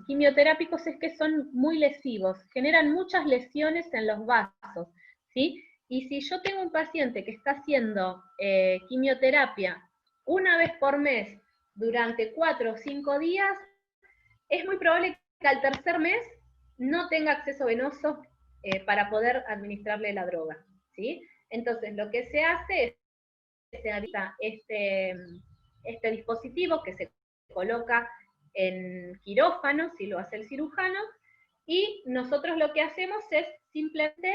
quimioterápicos es que son muy lesivos, generan muchas lesiones en los vasos, ¿sí? Y si yo tengo un paciente que está haciendo quimioterapia una vez por mes durante 4 o 5 días, es muy probable que al tercer mes no tenga acceso venoso para poder administrarle la droga, ¿sí? Entonces, lo que se hace es se habilita este dispositivo que se coloca en quirófano, si lo hace el cirujano, y nosotros lo que hacemos es simplemente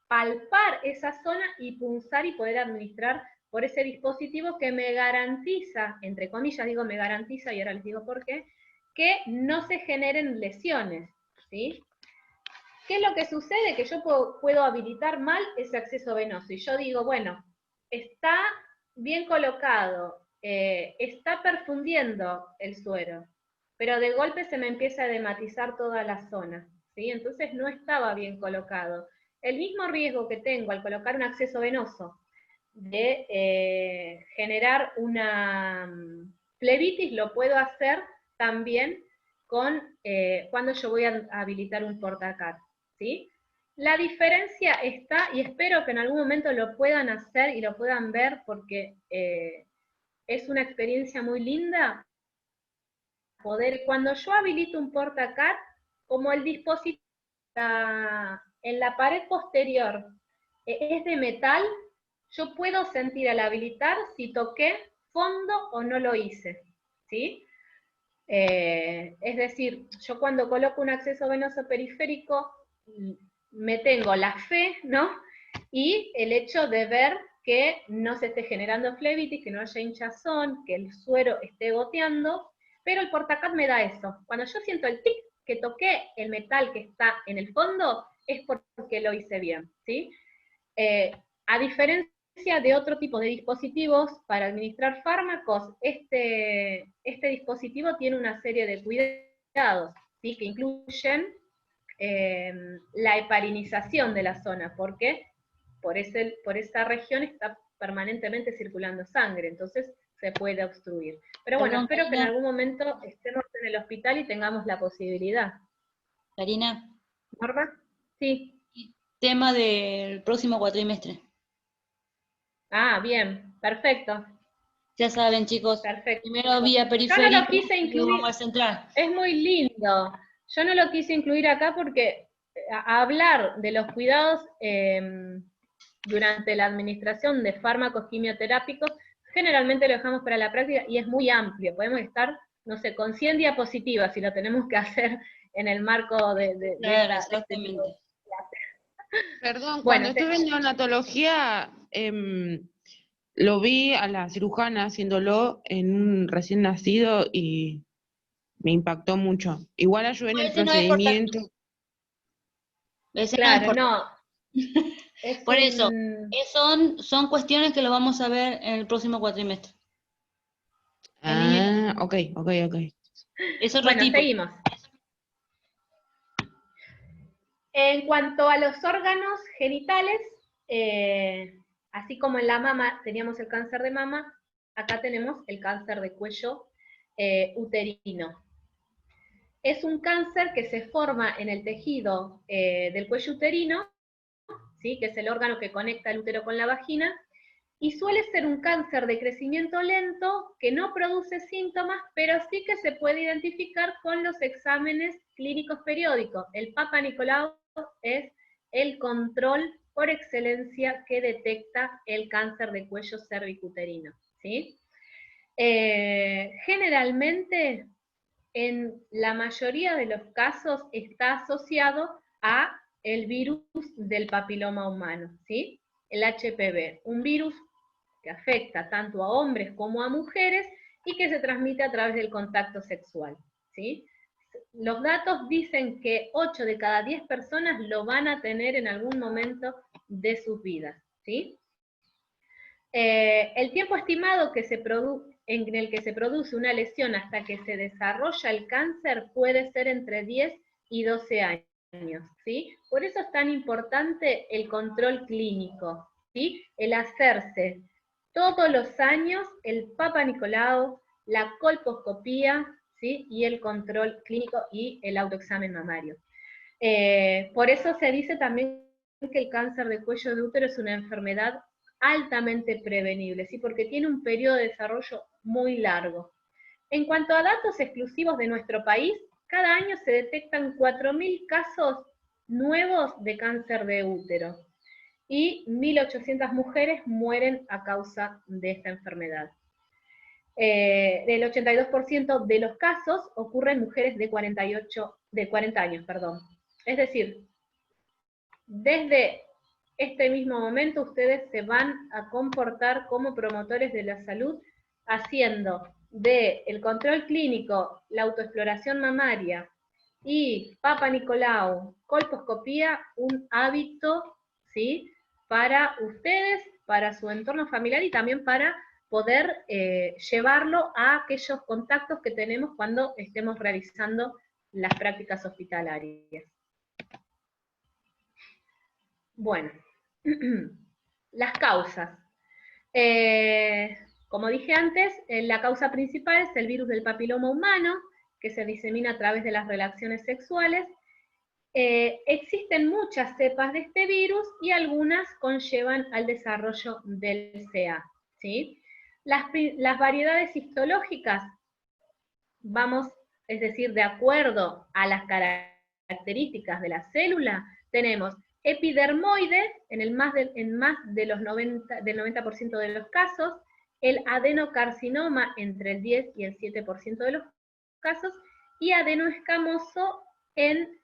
palpar esa zona y punzar y poder administrar por ese dispositivo que me garantiza, entre comillas digo me garantiza, y ahora les digo por qué, que no se generen lesiones, ¿sí? ¿Qué es lo que sucede? Que yo puedo habilitar mal ese acceso venoso, y yo digo, bueno, está bien colocado, está perfundiendo el suero, pero de golpe se me empieza a edematizar toda la zona, ¿sí? Entonces no estaba bien colocado. El mismo riesgo que tengo al colocar un acceso venoso de generar una flebitis lo puedo hacer también con cuando yo voy a habilitar un portacar, ¿sí? La diferencia está, y espero que en algún momento lo puedan hacer y lo puedan ver porque es una experiencia muy linda, poder, cuando yo habilito un portacar, como el dispositivo en la pared posterior es de metal, yo puedo sentir al habilitar si toqué fondo o no lo hice, ¿sí? Es decir, yo cuando coloco un acceso venoso periférico, me tengo la fe, ¿no? Y el hecho de ver que no se esté generando flebitis, que no haya hinchazón, que el suero esté goteando, pero el portacat me da eso. Cuando yo siento el tic, que toqué el metal que está en el fondo, es porque lo hice bien, ¿sí? A diferencia de otro tipo de dispositivos para administrar fármacos, este dispositivo tiene una serie de cuidados, ¿sí? Que incluyen la heparinización de la zona, porque por esa región está permanentemente circulando sangre, entonces se puede obstruir. Pero bueno, espero que en algún momento estemos en el hospital y tengamos la posibilidad. Karina. ¿Norma? Sí. Tema del próximo cuatrimestre. Ah, bien, perfecto. Ya saben, chicos, perfecto. Primero vía periférica, yo no lo quise incluir, vamos a central. Es muy lindo. Yo no lo quise incluir acá porque hablar de los cuidados durante la administración de fármacos quimioterápicos, generalmente lo dejamos para la práctica y es muy amplio. Podemos estar, no sé, con 100 diapositivas si lo tenemos que hacer en el marco de claro, exactamente. Perdón, Bueno, cuando estuve en neonatología, lo vi a la cirujana haciéndolo en un recién nacido y me impactó mucho. Igual ayudé en el procedimiento. Claro, no. Por eso, son cuestiones que lo vamos a ver en el próximo cuatrimestre. Ah, ok. Es otro bueno, tipo. Seguimos. En cuanto a los órganos genitales, así como en la mama teníamos el cáncer de mama, acá tenemos el cáncer de cuello uterino. Es un cáncer que se forma en el tejido del cuello uterino, ¿sí? Que es el órgano que conecta el útero con la vagina, y suele ser un cáncer de crecimiento lento que no produce síntomas, pero sí que se puede identificar con los exámenes clínicos periódicos. El Papa Nicolau es el control por excelencia que detecta el cáncer de cuello cervicuterino, ¿sí? Generalmente, en la mayoría de los casos está asociado a el virus del papiloma humano, ¿sí? El HPV, un virus que afecta tanto a hombres como a mujeres y que se transmite a través del contacto sexual, ¿sí? Los datos dicen que 8 de cada 10 personas lo van a tener en algún momento de sus vidas, ¿sí? El tiempo estimado en el que se produce una lesión hasta que se desarrolla el cáncer puede ser entre 10 y 12 años, ¿sí? Por eso es tan importante el control clínico, ¿sí? El hacerse todos los años el Papa Nicolau, la colposcopía, ¿sí? Y el control clínico y el autoexamen mamario. Por eso se dice también que el cáncer de cuello de útero es una enfermedad altamente prevenible, ¿sí? Porque tiene un periodo de desarrollo muy largo. En cuanto a datos exclusivos de nuestro país, cada año se detectan 4.000 casos nuevos de cáncer de útero y 1.800 mujeres mueren a causa de esta enfermedad. El 82% de los casos ocurre en mujeres de 40 años, perdón. Es decir, desde este mismo momento ustedes se van a comportar como promotores de la salud, haciendo del control clínico, la autoexploración mamaria y Papa Nicolau, colposcopía, un hábito, ¿sí?, para ustedes, para su entorno familiar y también para poder llevarlo a aquellos contactos que tenemos cuando estemos realizando las prácticas hospitalarias. Bueno, las causas. Como dije antes, la causa principal es el virus del papiloma humano, que se disemina a través de las relaciones sexuales. Existen muchas cepas de este virus y algunas conllevan al desarrollo del CA, ¿sí? Las variedades histológicas, es decir, de acuerdo a las características de la célula, tenemos epidermoide en más del 90% de los casos, el adenocarcinoma entre el 10 y el 7% de los casos, y adenoescamoso en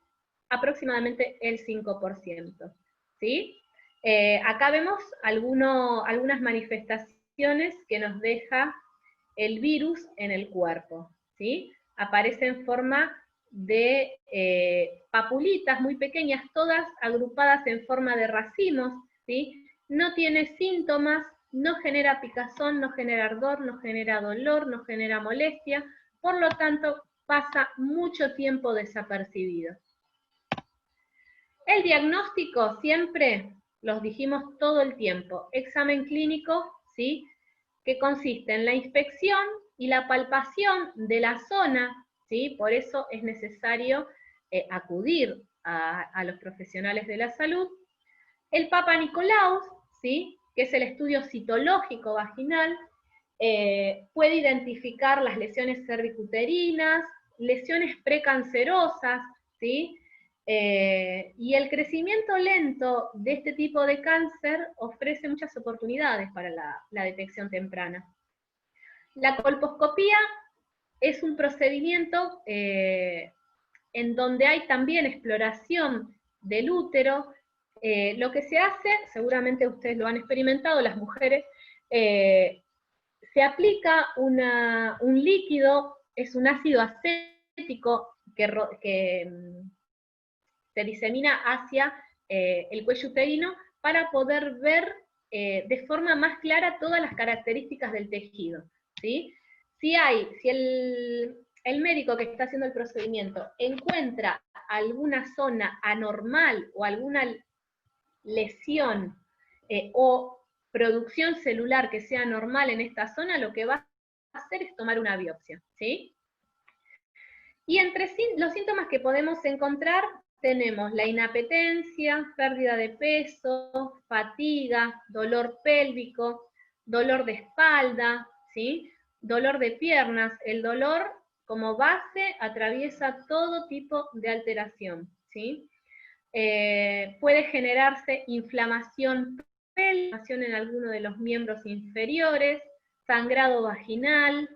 aproximadamente el 5%. ¿Sí? Acá vemos algunas manifestaciones que nos deja el virus en el cuerpo. ¿Sí? Aparece en forma de papulitas muy pequeñas, todas agrupadas en forma de racimos, ¿sí? No tiene síntomas, no genera picazón, no genera ardor, no genera dolor, no genera molestia, por lo tanto pasa mucho tiempo desapercibido. El diagnóstico siempre, los dijimos todo el tiempo, examen clínico, ¿sí?, que consiste en la inspección y la palpación de la zona, ¿sí? Por eso es necesario acudir a los profesionales de la salud. El Papa Nicolau, ¿sí?, que es el estudio citológico vaginal, puede identificar las lesiones cervicuterinas, lesiones precancerosas, ¿sí? Y el crecimiento lento de este tipo de cáncer ofrece muchas oportunidades para la detección temprana. La colposcopía es un procedimiento en donde hay también exploración del útero. Lo que se hace, seguramente ustedes lo han experimentado, las mujeres, se aplica un líquido, es un ácido acético que se disemina hacia el cuello uterino para poder ver de forma más clara todas las características del tejido, ¿sí? Si el médico que está haciendo el procedimiento encuentra alguna zona anormal o alguna lesión o producción celular que sea normal en esta zona, lo que va a hacer es tomar una biopsia, ¿sí? Y entre los síntomas que podemos encontrar tenemos la inapetencia, pérdida de peso, fatiga, dolor pélvico, dolor de espalda, ¿sí?, dolor de piernas. El dolor como base atraviesa todo tipo de alteración, ¿sí? Puede generarse inflamación pélvica en alguno de los miembros inferiores, sangrado vaginal,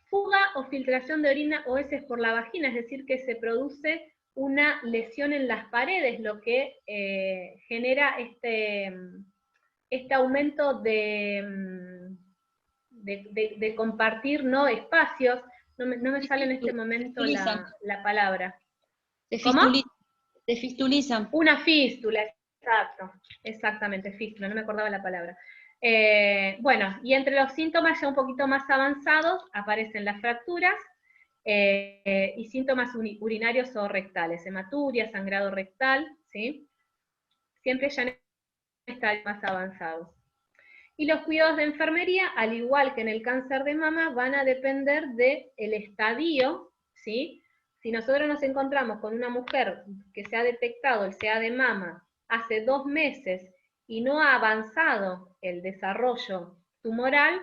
fuga o filtración de orina o heces por la vagina, es decir, que se produce una lesión en las paredes, lo que genera este aumento de compartir, ¿no?, espacios. No me sale en este momento la palabra. ¿Cómo? Te fistulizan. Una fístula, exacto, exactamente, fístula, no me acordaba la palabra. Bueno, y entre los síntomas ya un poquito más avanzados aparecen las fracturas y síntomas urinarios o rectales, hematuria, sangrado rectal, ¿sí? Siempre ya en estadios más avanzados. Y los cuidados de enfermería, al igual que en el cáncer de mama, van a depender del estadio, ¿sí? Si nosotros nos encontramos con una mujer que se ha detectado el CA de mama hace 2 meses y no ha avanzado el desarrollo tumoral,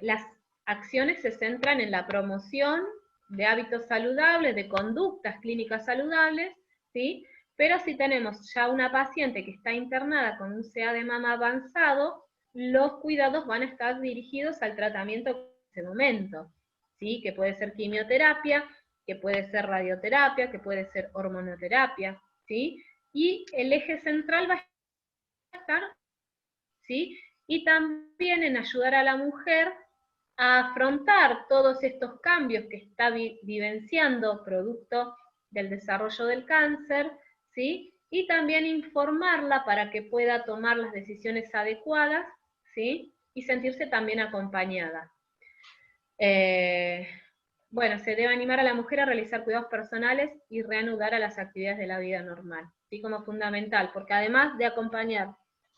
las acciones se centran en la promoción de hábitos saludables, de conductas clínicas saludables, ¿sí? Pero si tenemos ya una paciente que está internada con un CA de mama avanzado, los cuidados van a estar dirigidos al tratamiento en ese momento, ¿sí? Que puede ser quimioterapia, que puede ser radioterapia, que puede ser hormonoterapia, ¿sí? y el eje central va a estar, ¿sí? Y también en ayudar a la mujer a afrontar todos estos cambios que está vivenciando producto del desarrollo del cáncer, ¿sí? Y también informarla para que pueda tomar las decisiones adecuadas, ¿sí? Y sentirse también acompañada. Bueno, se debe animar a la mujer a realizar cuidados personales y reanudar a las actividades de la vida normal, ¿sí? Como fundamental, porque además de acompañar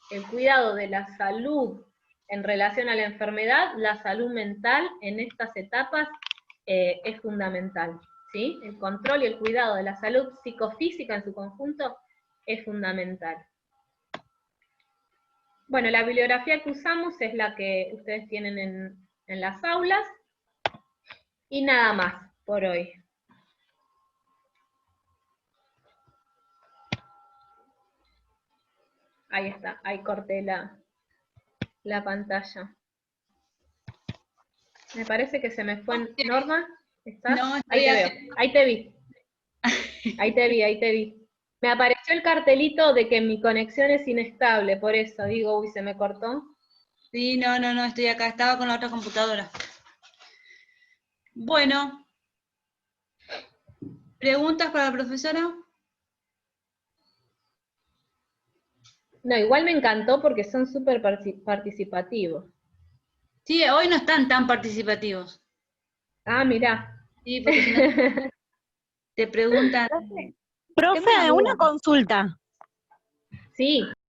el cuidado de la salud en relación a la enfermedad, la salud mental en estas etapas es fundamental, ¿sí? El control y el cuidado de la salud psicofísica en su conjunto es fundamental. Bueno, la bibliografía que usamos es la que ustedes tienen en las aulas, y nada más por hoy. Ahí está, ahí corté la pantalla. Me parece que se me fue. Norma, ¿estás? No, ahí te veo, ahí te vi. Ahí te vi. Me apareció el cartelito de que mi conexión es inestable, por eso digo, uy, se me cortó. Sí, no, estoy acá, estaba con la otra computadora. Bueno, ¿preguntas para la profesora? No, igual me encantó porque son súper participativos. Sí, hoy no están tan participativos. Ah, mirá. Sí, porque si no te preguntan. Profe, una consulta. Sí.